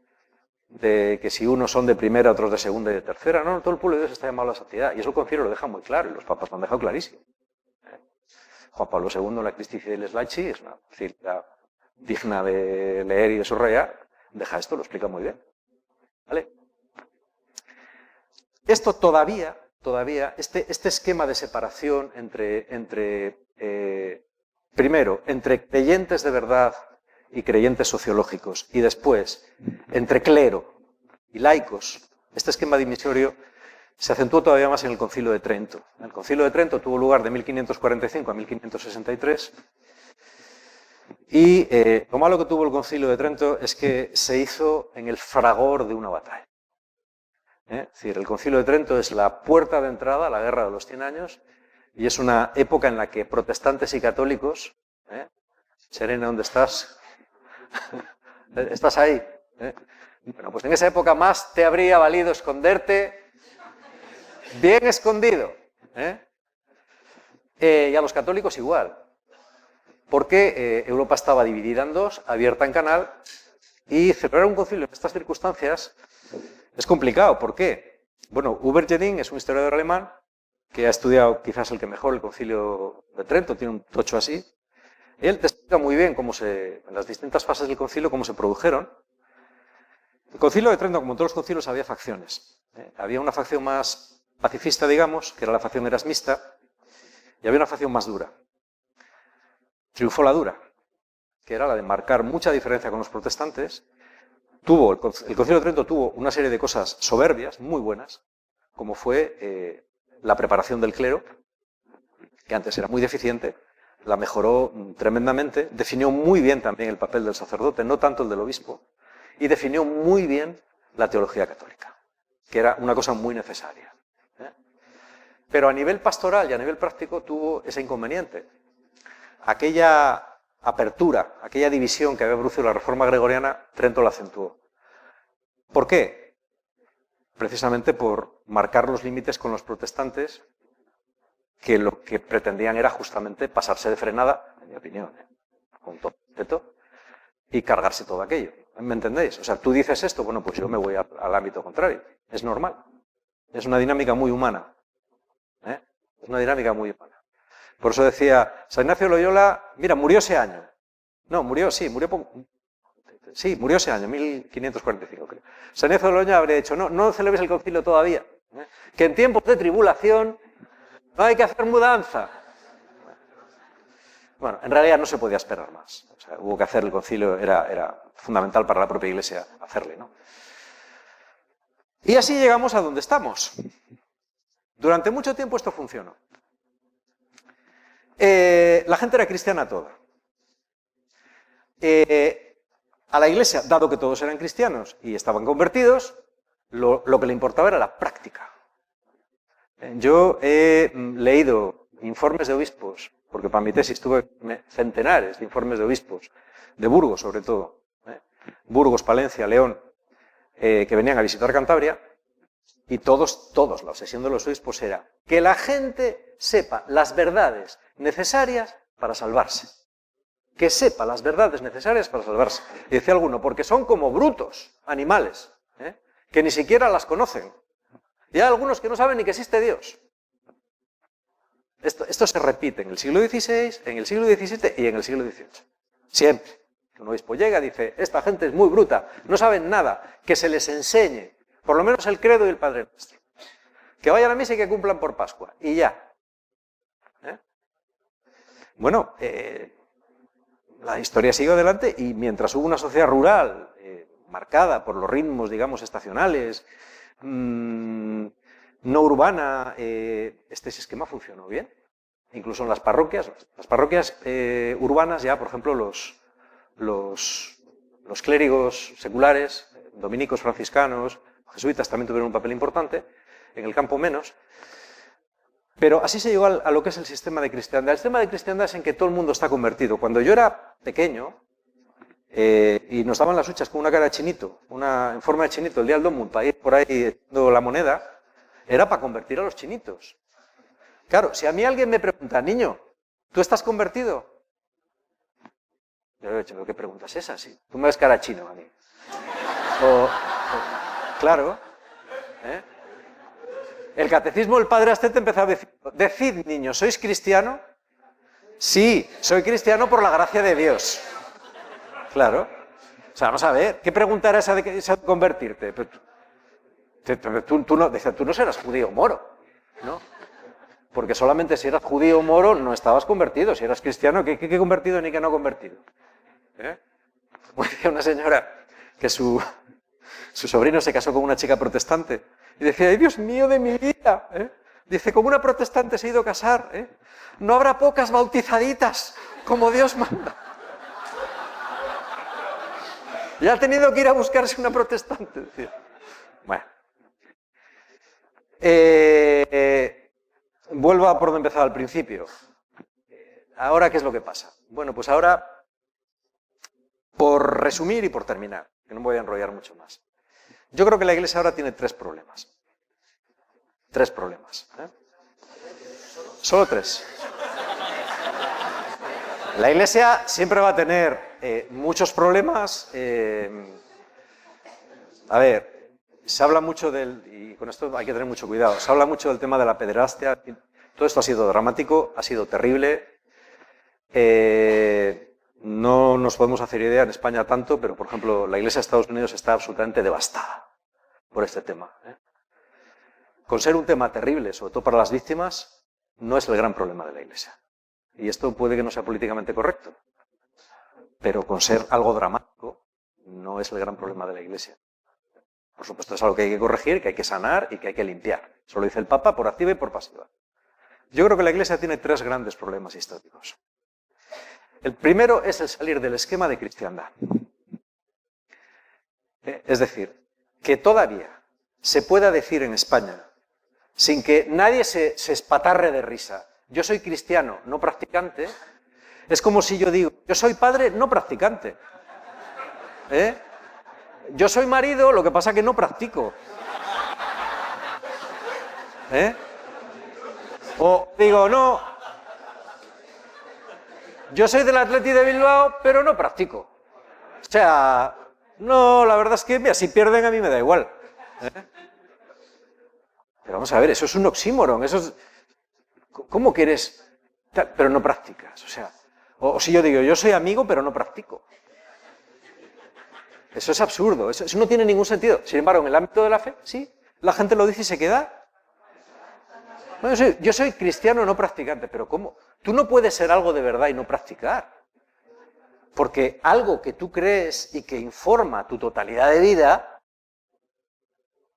que si unos son de primera, otros de segunda y de tercera. No, todo el pueblo de Dios está llamado a la santidad. Y eso el Concilio lo deja muy claro y los papas lo han dejado clarísimo. Juan Pablo II en la Christi Fidelis Laici, es una cita digna de leer y de subrayar, deja esto, lo explica muy bien. ¿Vale? Esto todavía, este esquema de separación primero, entre creyentes de verdad y creyentes sociológicos, y después, entre clero y laicos, este esquema divisorio se acentuó todavía más en el Concilio de Trento. El Concilio de Trento tuvo lugar de 1545 a 1563, y lo malo que tuvo el Concilio de Trento es que se hizo en el fragor de una batalla. Es decir, el Concilio de Trento es la puerta de entrada a la Guerra de los 100 años, y es una época en la que protestantes y católicos, Serena, ¿dónde estás? ¿Estás ahí? Bueno, pues en esa época más te habría valido esconderte bien escondido. Y a los católicos igual. Porque Europa estaba dividida en dos, abierta en canal, y celebrar un concilio en estas circunstancias es complicado. ¿Por qué? Bueno, Hubert Jennings es un historiador alemán que ha estudiado quizás el que mejor el Concilio de Trento, tiene un tocho así. Él te explica muy bien en las distintas fases del concilio, cómo se produjeron. El Concilio de Trento, como en todos los concilios, había facciones. Había una facción más pacifista, digamos, que era la facción erasmista, y había una facción más dura. Triunfó la dura, que era la de marcar mucha diferencia con los protestantes. El Concilio de Trento tuvo una serie de cosas soberbias, muy buenas, como fue la preparación del clero, que antes era muy deficiente, la mejoró tremendamente, definió muy bien también el papel del sacerdote, no tanto el del obispo, y definió muy bien la teología católica, que era una cosa muy necesaria. Pero a nivel pastoral y a nivel práctico tuvo ese inconveniente. Aquella apertura, aquella división que había producido la Reforma Gregoriana, Trento la acentuó. ¿Por qué? Precisamente por marcar los límites con los protestantes, que lo que pretendían era justamente pasarse de frenada, en mi opinión, con todo respeto, y cargarse todo aquello. ¿Me entendéis? O sea, tú dices esto, bueno, pues yo me voy al ámbito contrario. Es normal. Es una dinámica muy humana. Es una dinámica muy humana. Por eso decía San Ignacio de Loyola, mira, murió ese año. No, murió ese año, 1545, creo. San Ignacio de Loyola habría dicho, no celebres el concilio todavía, que en tiempos de tribulación no hay que hacer mudanza. Bueno, en realidad no se podía esperar más. O sea, hubo que hacer el concilio, era fundamental para la propia Iglesia hacerle, ¿no? Y así llegamos a donde estamos. Durante mucho tiempo esto funcionó. La gente era cristiana toda. A la Iglesia, dado que todos eran cristianos y estaban convertidos, lo que le importaba era la práctica. Yo he leído informes de obispos, porque para mi tesis tuve centenares de informes de obispos, de Burgos sobre todo, Burgos, Palencia, León, que venían a visitar Cantabria, y todos, la obsesión de los obispos era que la gente sepa las verdades necesarias para salvarse. Que sepa las verdades necesarias para salvarse. Y decía alguno, porque son como brutos, animales, que ni siquiera las conocen. Y hay algunos que no saben ni que existe Dios. Esto se repite en el siglo XVI, en el siglo XVII y en el siglo XVIII. Siempre. Un obispo llega y dice, esta gente es muy bruta, no saben nada, que se les enseñe, por lo menos el credo y el Padre Nuestro. Que vayan a misa y que cumplan por Pascua. Y ya. Bueno, la historia sigue adelante y mientras hubo una sociedad rural marcada por los ritmos, digamos, estacionales, no urbana, este esquema funcionó bien. Incluso en las parroquias urbanas ya, por ejemplo, los clérigos seculares, dominicos, franciscanos, jesuitas también tuvieron un papel importante, en el campo menos. Pero así se llegó a lo que es el sistema de cristiandad. El sistema de cristiandad es en que todo el mundo está convertido. Cuando yo era pequeño y nos daban las huchas con una cara de chinito, en forma de chinito, el día del Domund, para ir por ahí echando la moneda, era para convertir a los chinitos. Claro, si a mí alguien me pregunta, niño, ¿tú estás convertido? Yo le he dicho, ¿qué pregunta es esa? Sí, tú me ves cara chino a mí. Claro, El catecismo del Padre Astete empezaba a decir, decid, niños, ¿sois cristiano? Sí, soy cristiano por la gracia de Dios. Claro. O sea, vamos a ver, ¿qué pregunta era esa de convertirte? Tú no serás judío o moro, ¿no? Porque solamente si eras judío o moro no estabas convertido. Si eras cristiano, ¿qué convertido ni qué no convertido? Como decía una señora que su sobrino se casó con una chica protestante y decía, ¡ay, Dios mío de mi vida! Dice, como una protestante se ha ido a casar, no habrá pocas bautizaditas como Dios manda. Ya ha tenido que ir a buscarse una protestante, decía. Bueno. Vuelvo a por donde empezaba al principio. Ahora, ¿qué es lo que pasa? Bueno, pues ahora, por resumir y por terminar, que no me voy a enrollar mucho más. Yo creo que la Iglesia ahora tiene tres problemas. Tres problemas. Solo tres. La Iglesia siempre va a tener muchos problemas. A ver, se habla mucho y con esto hay que tener mucho cuidado, se habla mucho del tema de la pederastia. Todo esto ha sido dramático, ha sido terrible. No nos podemos hacer idea en España tanto, pero por ejemplo la Iglesia de Estados Unidos está absolutamente devastada por este tema. Con ser un tema terrible, sobre todo para las víctimas, no es el gran problema de la Iglesia. Y esto puede que no sea políticamente correcto, pero con ser algo dramático no es el gran problema de la Iglesia. Por supuesto es algo que hay que corregir, que hay que sanar y que hay que limpiar. Eso lo dice el Papa por activa y por pasiva. Yo creo que la Iglesia tiene tres grandes problemas históricos. El primero es el salir del esquema de cristiandad. Es decir, que todavía se pueda decir en España, sin que nadie se espatarre de risa, yo soy cristiano, no practicante, es como si yo digo, yo soy padre, no practicante. Yo soy marido, lo que pasa es que no practico. O digo, no, yo soy del Athletic de Bilbao, pero no practico. O sea, no, la verdad es que, mira, si pierden a mí me da igual. Pero vamos a ver, eso es un oxímoron, eso es... ¿Cómo quieres? Pero no practicas, o sea, O si yo digo, yo soy amigo pero no practico. Eso es absurdo, eso no tiene ningún sentido. Sin embargo, en el ámbito de la fe, sí, la gente lo dice y se queda. No, yo soy cristiano no practicante, pero ¿cómo? Tú no puedes ser algo de verdad y no practicar. Porque algo que tú crees y que informa tu totalidad de vida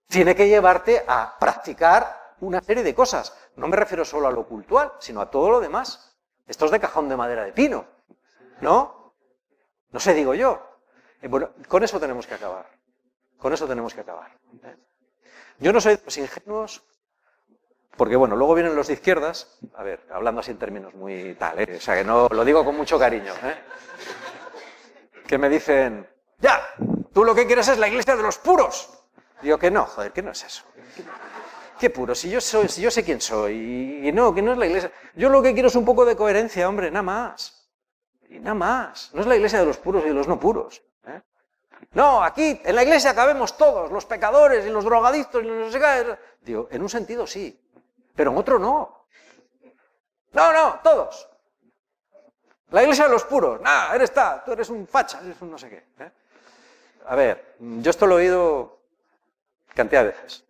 tiene que llevarte a practicar una serie de cosas. No me refiero solo a lo cultural, sino a todo lo demás. Esto es de cajón de madera de pino, ¿no? No sé, digo yo. Bueno, con eso tenemos que acabar. Con eso tenemos que acabar. Yo no soy de los ingenuos, porque bueno, luego vienen los de izquierdas, a ver, hablando así en términos muy tal, o sea que no lo digo con mucho cariño, que me dicen, ya, tú lo que quieres es la iglesia de los puros. Digo que no, joder, que no es eso. ¿Qué puros? Si yo sé quién soy, y no, que no es la iglesia. Yo lo que quiero es un poco de coherencia, hombre, nada más. Y nada más. No es la iglesia de los puros y de los no puros. No, aquí en la iglesia cabemos todos, los pecadores y los drogadictos y los no sé qué. Digo, en un sentido sí, pero en otro no. No, todos. La iglesia de los puros, tú eres un facha, eres un no sé qué. A ver, yo esto lo he oído cantidad de veces.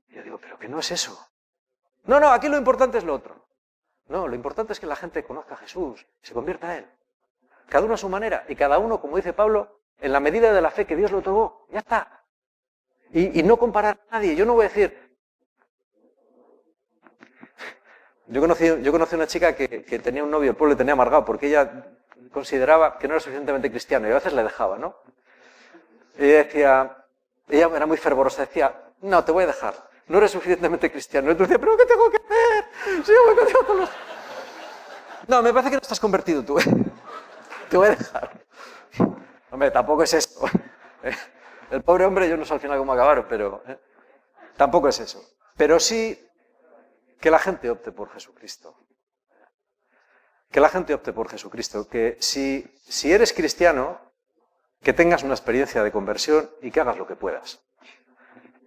Yo digo, pero que no es eso. No, aquí lo importante es lo otro. No, lo importante es que la gente conozca a Jesús, se convierta a Él. Cada uno a su manera, y cada uno, como dice Pablo, en la medida de la fe que Dios le otorgó, ya está. Y no comparar a nadie. Yo no voy a decir... Yo conocí una chica que tenía un novio, el pueblo le tenía amargado, porque ella consideraba que no era suficientemente cristiano, y a veces le dejaba, ¿no? Y ella era muy fervorosa, decía, no, te voy a dejar, no eres suficientemente cristiano. Y tú decías, ¿pero qué tengo que hacer? Si yo voy contigo todos los... No, me parece que no estás convertido tú, Te voy a dejar. Hombre, tampoco es eso. El pobre hombre, yo no sé al final cómo acabaron, pero tampoco es eso. Pero sí que la gente opte por Jesucristo. Que la gente opte por Jesucristo. Que si eres cristiano, que tengas una experiencia de conversión y que hagas lo que puedas.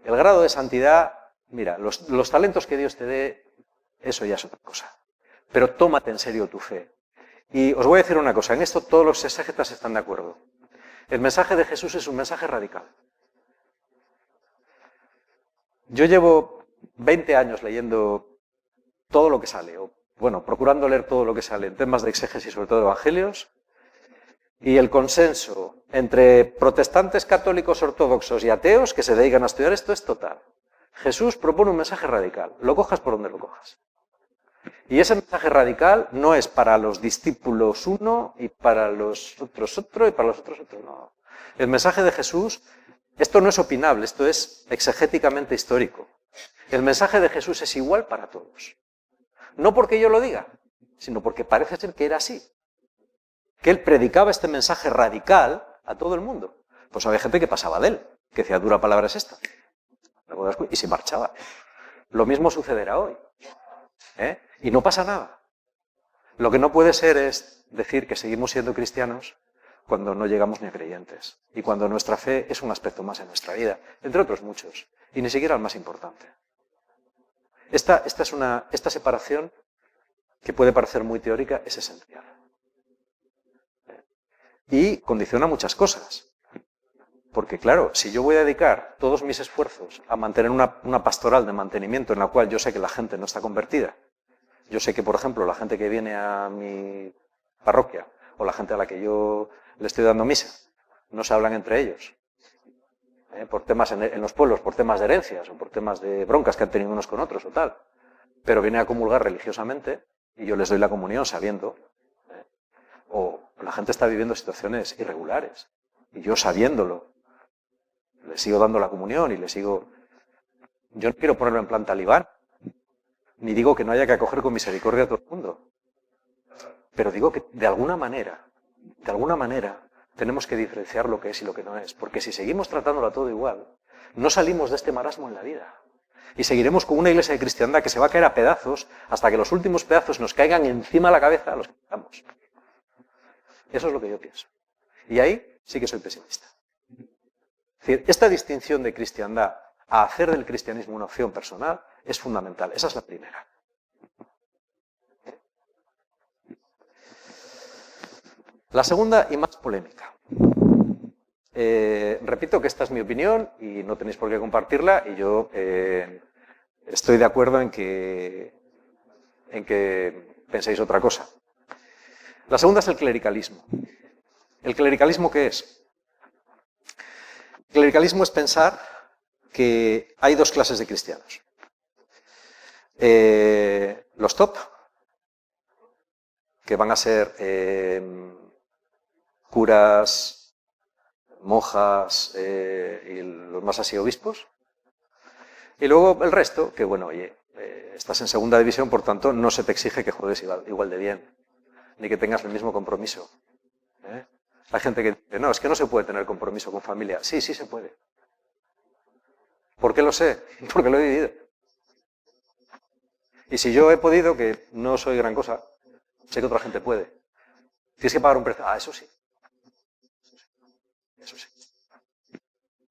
El grado de santidad, mira, los talentos que Dios te dé, eso ya es otra cosa. Pero tómate en serio tu fe. Y os voy a decir una cosa, en esto todos los exégetas están de acuerdo. El mensaje de Jesús es un mensaje radical. Yo llevo 20 años leyendo todo lo que sale, o bueno, procurando leer todo lo que sale en temas de exégesis, sobre todo de evangelios, y el consenso entre protestantes, católicos, ortodoxos y ateos que se dedican a estudiar esto es total. Jesús propone un mensaje radical, lo cojas por donde lo cojas. Y ese mensaje radical no es para los discípulos uno y para los otros otro y para los otros otro, no. El mensaje de Jesús, esto no es opinable, esto es exegéticamente histórico. El mensaje de Jesús es igual para todos. No porque yo lo diga, sino porque parece ser que era así. Que él predicaba este mensaje radical a todo el mundo. Pues había gente que pasaba de él, que decía, dura palabra es esta. Y se marchaba. Lo mismo sucederá hoy. Y no pasa nada. Lo que no puede ser es decir que seguimos siendo cristianos cuando no llegamos ni a creyentes. Y cuando nuestra fe es un aspecto más en nuestra vida, entre otros muchos. Y ni siquiera el más importante. Esta separación, que puede parecer muy teórica, es esencial. Y condiciona muchas cosas. Porque claro, si yo voy a dedicar todos mis esfuerzos a mantener una pastoral de mantenimiento en la cual yo sé que la gente no está convertida, yo sé que, por ejemplo, la gente que viene a mi parroquia o la gente a la que yo le estoy dando misa, no se hablan entre ellos, por temas en los pueblos, por temas de herencias o por temas de broncas que han tenido unos con otros o tal, pero vienen a comulgar religiosamente y yo les doy la comunión sabiendo, o la gente está viviendo situaciones irregulares y yo sabiéndolo, le sigo dando la comunión y le sigo... Yo no quiero ponerlo en plan talibán, ni digo que no haya que acoger con misericordia a todo el mundo, pero digo que de alguna manera, tenemos que diferenciar lo que es y lo que no es, porque si seguimos tratándolo a todo igual, no salimos de este marasmo en la vida. Y seguiremos con una iglesia de cristiandad que se va a caer a pedazos hasta que los últimos pedazos nos caigan encima de la cabeza a los que estamos. Eso es lo que yo pienso. Y ahí sí que soy pesimista. Es decir, esta distinción de cristiandad a hacer del cristianismo una opción personal es fundamental. Esa es la primera. La segunda y más polémica. Repito que esta es mi opinión y no tenéis por qué compartirla, y yo estoy de acuerdo en que penséis otra cosa. La segunda es el clericalismo. ¿El clericalismo qué es? El clericalismo es pensar que hay dos clases de cristianos. Los top, que van a ser curas, monjas y los más así obispos. Y luego el resto, que bueno, oye, estás en segunda división, por tanto no se te exige que juegues igual de bien, ni que tengas el mismo compromiso. Hay gente que dice, no, es que no se puede tener compromiso con familia. Sí, sí se puede. ¿Por qué lo sé? Porque lo he vivido. Y si yo he podido, que no soy gran cosa, sé que otra gente puede. Tienes que pagar un precio. Ah, eso sí. Eso sí.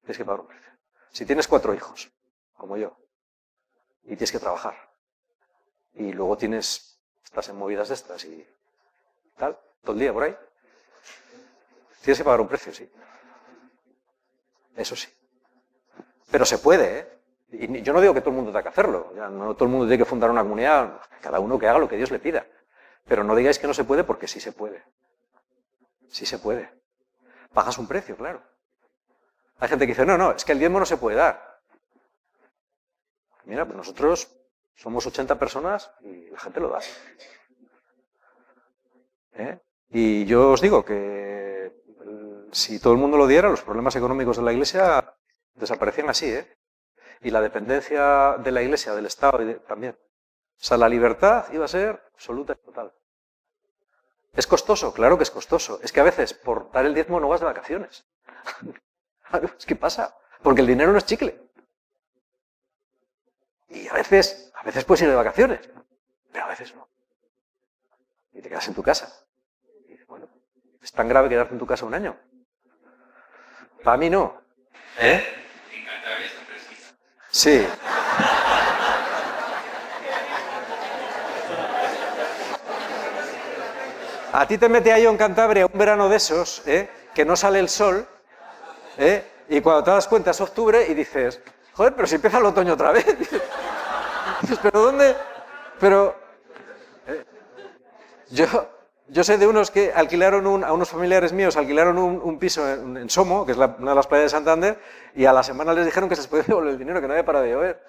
Tienes que pagar un precio. Si tienes 4 hijos, como yo, y tienes que trabajar, y luego estás en movidas de estas y tal, todo el día por ahí, tienes que pagar un precio, sí. Eso sí. Pero se puede, ¿eh? Y yo no digo que todo el mundo tenga que hacerlo. Ya no todo el mundo tiene que fundar una comunidad. Cada uno que haga lo que Dios le pida. Pero no digáis que no se puede, porque sí se puede. Sí se puede. Pagas un precio, claro. Hay gente que dice, no, es que el diezmo no se puede dar. Mira, pues nosotros somos 80 personas y la gente lo da. Y yo os digo que si todo el mundo lo diera, los problemas económicos de la Iglesia desaparecían así, y la dependencia de la Iglesia, del Estado también. O sea, la libertad iba a ser absoluta y total. ¿Es costoso? Claro que es costoso. Es que a veces por dar el diezmo no vas de vacaciones. Es que pasa, porque el dinero no es chicle. Y a veces puedes ir de vacaciones, pero a veces no. Y te quedas en tu casa. Y bueno, es tan grave quedarte en tu casa un año. Para mí no. Sí. A ti te mete ahí en Cantabria un verano de esos, que no sale el sol, y cuando te das cuenta es octubre y dices, joder, pero si empieza el otoño otra vez. Dices, ¿pero dónde? Pero yo sé de unos que alquilaron a unos familiares míos, alquilaron un piso en Somo, que es una de las playas de Santander, y a la semana les dijeron que se les podía devolver el dinero, que no había parado de llover.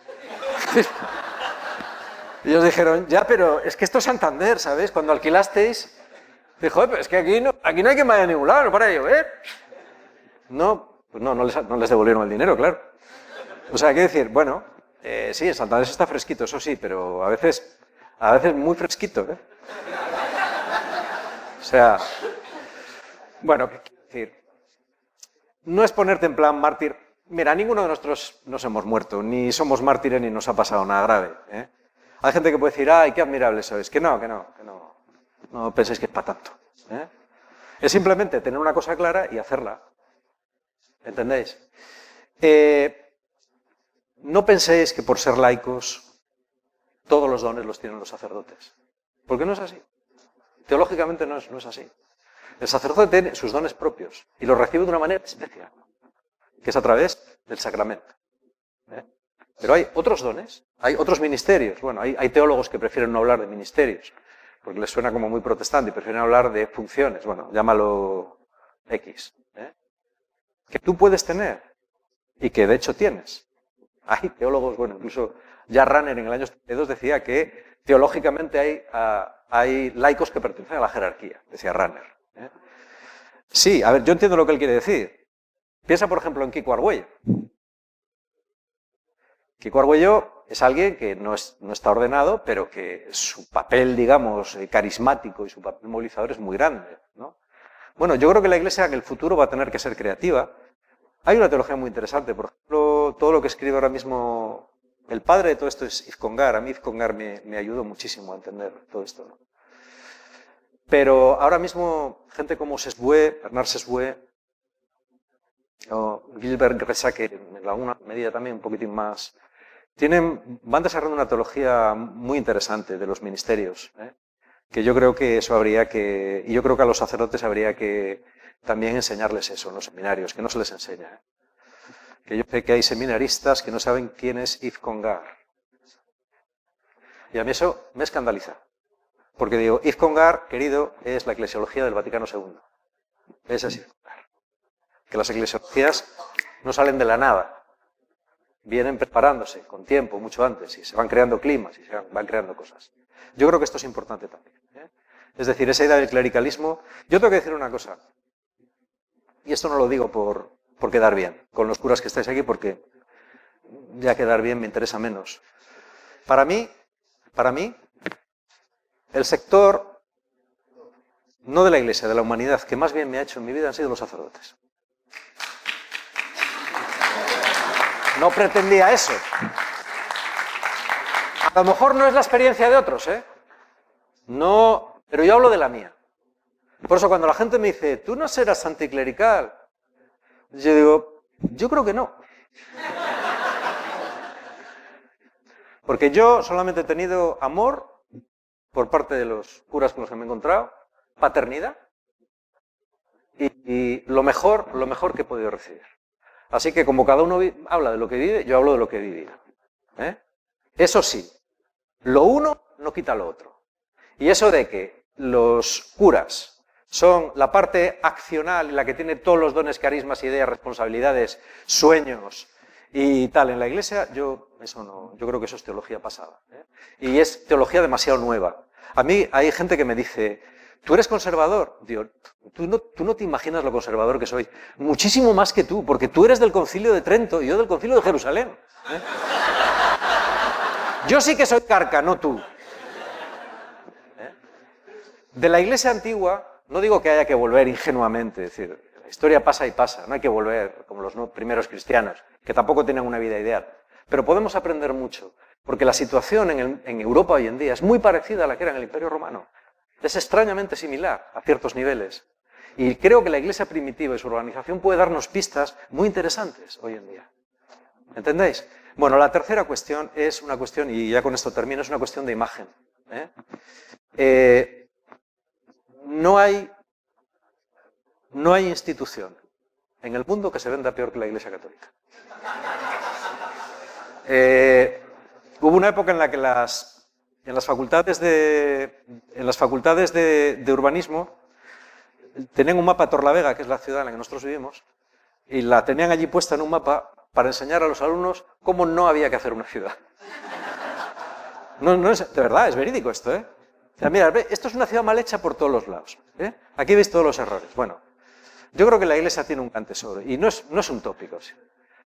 Y ellos dijeron, ya, pero es que esto es Santander, ¿sabes? Cuando alquilasteis, dijo, joder, pero es que aquí no hay que vaya a ningún lado, no para de llover. No, pues no les devolvieron el dinero, claro. O sea, hay que decir, bueno, sí, en Santander está fresquito, eso sí, pero a veces muy fresquito, O sea, bueno, ¿qué quiero decir? No es ponerte en plan mártir. Mira, ninguno de nosotros nos hemos muerto, ni somos mártires, ni nos ha pasado nada grave. Hay gente que puede decir, ay, qué admirable sois. Que no penséis que es para tanto. Es simplemente tener una cosa clara y hacerla. ¿Entendéis? No penséis que por ser laicos todos los dones los tienen los sacerdotes. Porque no es así. Teológicamente no es así. El sacerdote tiene sus dones propios y los recibe de una manera especial, que es a través del sacramento. Pero hay otros dones, hay otros ministerios. Bueno, hay teólogos que prefieren no hablar de ministerios, porque les suena como muy protestante y prefieren hablar de funciones. Bueno, llámalo X. Que tú puedes tener y que de hecho tienes. Hay teólogos, bueno, incluso ya Ranner en el año 72 decía que teológicamente hay laicos que pertenecen a la jerarquía, decía Ranner. Sí, a ver, yo entiendo lo que él quiere decir. Piensa, por ejemplo, en Kiko Argüello. Kiko Argüello es alguien que no está ordenado, pero que su papel, digamos, carismático y su papel movilizador es muy grande, ¿no? Bueno, yo creo que la Iglesia en el futuro va a tener que ser creativa. Hay una teología muy interesante, por ejemplo, todo lo que escribe ahora mismo el padre de todo esto es Yves Congar. A mí Yves Congar me ayudó muchísimo a entender todo esto, ¿no? Pero ahora mismo, gente como Sesbue, Bernard Sesbue, o Gilbert Gressa, que en alguna medida también un poquitín más, van desarrollando una teología muy interesante de los ministerios, que yo creo que eso habría que, y yo creo que a los sacerdotes habría que también enseñarles eso en los seminarios, que no se les enseña. Que yo sé que hay seminaristas que no saben quién es Yves Congar. Y a mí eso me escandaliza. Porque digo, Yves Congar, querido, es la eclesiología del Vaticano II. Ese es Yves Congar. Que las eclesiologías no salen de la nada. Vienen preparándose con tiempo, mucho antes, y se van creando climas, y se van creando cosas. Yo creo que esto es importante también. Es decir, esa idea del clericalismo. Yo tengo que decir una cosa, y esto no lo digo por quedar bien con los curas que estáis aquí, porque ya quedar bien me interesa menos. Para mí, el sector, no de la Iglesia, de la humanidad, que más bien me ha hecho en mi vida han sido los sacerdotes. No pretendía eso. A lo mejor no es la experiencia de otros, ¿eh? No, pero yo hablo de la mía. Por eso cuando la gente me dice, tú no serás anticlerical, yo digo, yo creo que no. Porque yo solamente he tenido amor por parte de los curas con los que me he encontrado, paternidad y lo mejor que he podido recibir. Así que como cada uno habla de lo que vive, yo hablo de lo que he vivido. Eso sí, lo uno no quita lo otro. Y eso de que los curas son la parte accional y la que tiene todos los dones, carismas, ideas, responsabilidades, sueños y tal en la Iglesia, yo creo que eso es teología pasada. Y es teología demasiado nueva. A mí hay gente que me dice, ¿tú eres conservador? Digo, tú no te imaginas lo conservador que soy. Muchísimo más que tú, porque tú eres del Concilio de Trento y yo del Concilio de Jerusalén. Yo sí que soy carca, no tú. De la Iglesia antigua, no digo que haya que volver ingenuamente, es decir, la historia pasa y pasa, no hay que volver como los primeros cristianos, que tampoco tenían una vida ideal. Pero podemos aprender mucho, porque la situación en Europa hoy en día es muy parecida a la que era en el Imperio Romano. Es extrañamente similar a ciertos niveles. Y creo que la Iglesia primitiva y su organización puede darnos pistas muy interesantes hoy en día. ¿Entendéis? Bueno, la tercera cuestión es una cuestión, y ya con esto termino, es una cuestión de imagen. No hay institución en el mundo que se venda peor que la Iglesia Católica. Hubo una época en la que en las facultades de urbanismo tenían un mapa de Torlavega, que es la ciudad en la que nosotros vivimos, y la tenían allí puesta en un mapa para enseñar a los alumnos cómo no había que hacer una ciudad. No es, de verdad, es verídico esto, ¿eh? O sea, mira, esto es una ciudad mal hecha por todos los lados. Aquí veis todos los errores. Bueno, yo creo que la Iglesia tiene un gran tesoro, y no es un tópico. ¿Sí?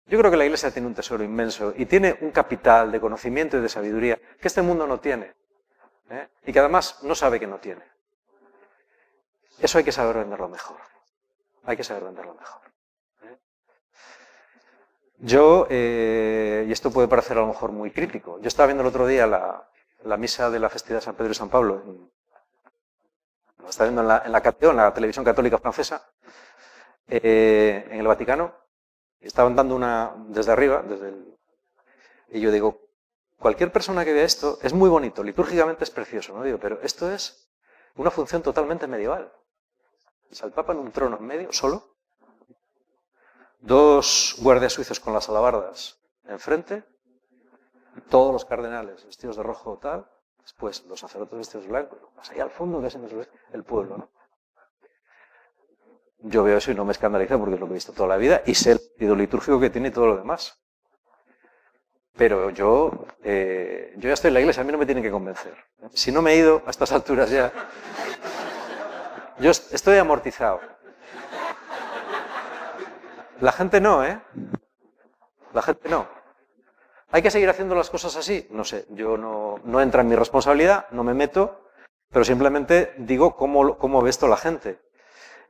Yo creo que la Iglesia tiene un tesoro inmenso y tiene un capital de conocimiento y de sabiduría que este mundo no tiene, y que además no sabe que no tiene. Eso hay que saber venderlo mejor. Hay que saber venderlo mejor. Yo, y esto puede parecer a lo mejor muy crítico, yo estaba viendo el otro día la misa de la festividad de San Pedro y San Pablo, lo estaba viendo en la televisión católica francesa, en el Vaticano. Estaban dando desde arriba, y yo digo, cualquier persona que vea esto, es muy bonito, litúrgicamente es precioso, ¿no? Digo, pero esto es una función totalmente medieval. O sea, el Papa en un trono en medio, solo, 2 guardias suizos con las alabardas enfrente, todos los cardenales vestidos de rojo o tal, después los sacerdotes vestidos de blanco, más allá al fondo, que es el pueblo, ¿no? Yo veo eso y no me escandaliza porque es lo que he visto toda la vida y sé el sentido litúrgico que tiene y todo lo demás. Pero yo ya estoy en la Iglesia, a mí no me tienen que convencer. Si no me he ido a estas alturas ya, yo estoy amortizado. La gente no, ¿eh? La gente no. ¿Hay que seguir haciendo las cosas así? No sé, yo no entra en mi responsabilidad, no me meto, pero simplemente digo cómo ve esto la gente.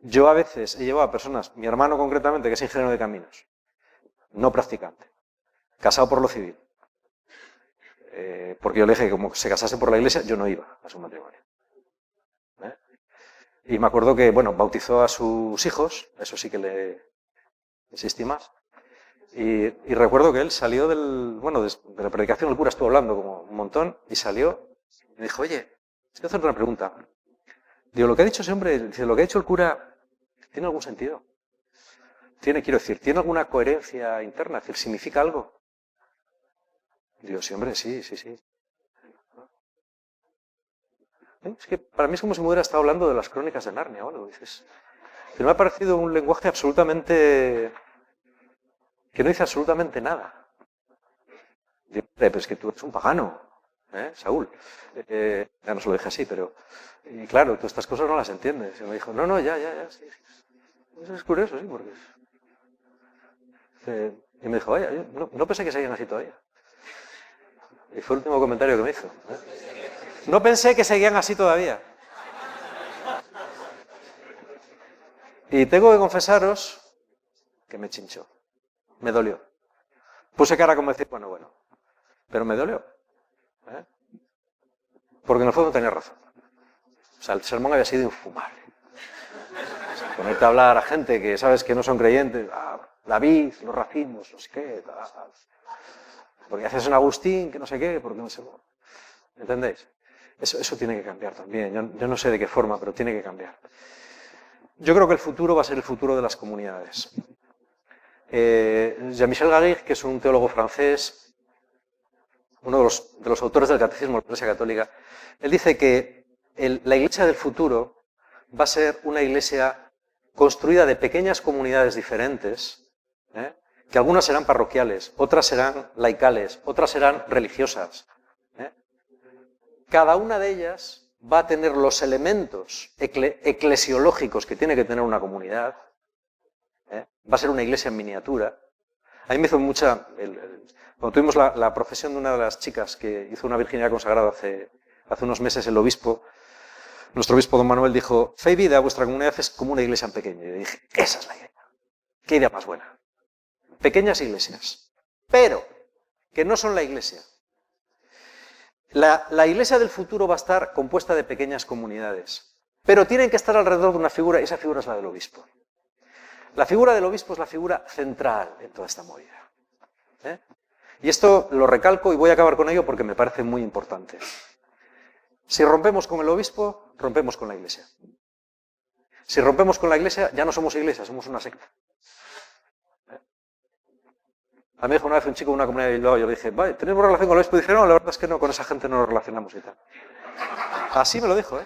Yo a veces he llevado a personas, mi hermano concretamente, que es ingeniero de caminos, no practicante, casado por lo civil, porque yo le dije que como se casase por la Iglesia, yo no iba a su matrimonio. Y me acuerdo que, bueno, bautizó a sus hijos, eso sí que le insistí más, y recuerdo que él salió de la predicación, el cura estuvo hablando como un montón, y salió y me dijo, oye, quiero hacer una pregunta. Digo, lo que ha dicho ese hombre, dice, lo que ha dicho el cura, ¿tiene algún sentido? Quiero decir, ¿tiene alguna coherencia interna? Es decir, ¿significa algo? Digo, sí, hombre, sí. Es que para mí es como si me hubiera estado hablando de las crónicas de Narnia o algo. Dices, que me ha parecido un lenguaje absolutamente... que no dice absolutamente nada. Digo, pero es que tú eres un pagano, Saúl. Ya no se lo dije así, pero... Y claro, tú estas cosas no las entiendes. Y me dijo, no, ya, sí. Eso es curioso, sí, porque... Y me dijo, vaya, yo no pensé que seguían así todavía. Y fue el último comentario que me hizo. No pensé que seguían así todavía. Y tengo que confesaros que me chinchó. Me dolió. Puse cara como decir, bueno. Pero me dolió. Porque en el fondo tenía razón. O sea, el sermón había sido infumable. O sea, ponerte a hablar a gente que sabes que no son creyentes, la vid, los racimos, no sé qué, porque haces un Agustín, que no sé qué, porque no sé qué. ¿Entendéis? Eso tiene que cambiar también. Yo no sé de qué forma, pero tiene que cambiar. Yo creo que el futuro va a ser el futuro de las comunidades. Jean-Michel Garrigue, que es un teólogo francés, uno de los autores del Catecismo de la Iglesia Católica, él dice que la iglesia del futuro va a ser una iglesia construida de pequeñas comunidades diferentes, que algunas serán parroquiales, otras serán laicales, otras serán religiosas. Cada una de ellas va a tener los elementos eclesiológicos que tiene que tener una comunidad. Va a ser una iglesia en miniatura. A mí me hizo mucha... Cuando tuvimos la profesión de una de las chicas que hizo una virginidad consagrada hace unos meses, el obispo, nuestro obispo don Manuel, dijo, fe y vida, vuestra comunidad es como una iglesia en pequeño. Y yo dije, esa es la idea. ¿Qué idea más buena? Pequeñas iglesias, pero que no son la iglesia. La iglesia del futuro va a estar compuesta de pequeñas comunidades, pero tienen que estar alrededor de una figura, y esa figura es la del obispo. La figura del obispo es la figura central en toda esta movida. Y esto lo recalco y voy a acabar con ello porque me parece muy importante. Si rompemos con el obispo, rompemos con la iglesia. Si rompemos con la iglesia, ya no somos iglesia, somos una secta. A mí me dijo una vez un chico de una comunidad de Bilbao, yo le dije, vale, ¿tenemos relación con el obispo? Y dije, no, la verdad es que no, con esa gente no nos relacionamos y tal. Así me lo dijo,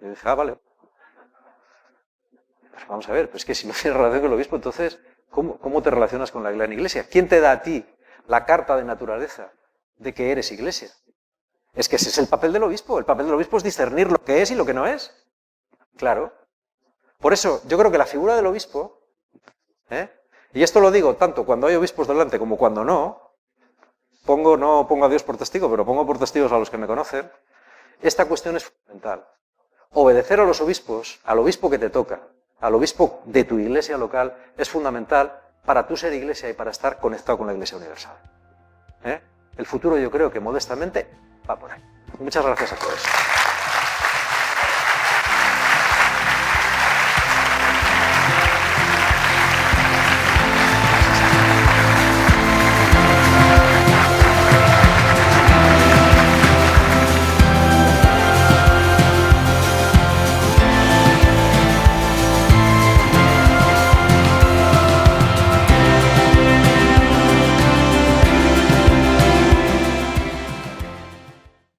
Y dije, vale. Pues vamos a ver, pues es que si no tienes relación con el obispo, entonces, ¿cómo te relacionas con la gran iglesia? ¿Quién te da a ti la carta de naturaleza de que eres iglesia? Es que ese es el papel del obispo. El papel del obispo es discernir lo que es y lo que no es. Claro. Por eso, yo creo que la figura del obispo, y esto lo digo tanto cuando hay obispos delante como cuando no pongo a Dios por testigo, pero pongo por testigos a los que me conocen, esta cuestión es fundamental. Obedecer a los obispos, al obispo que te toca, al obispo de tu iglesia local, es fundamental para tú ser iglesia y para estar conectado con la iglesia universal. El futuro yo creo que modestamente va por ahí. Muchas gracias a todos.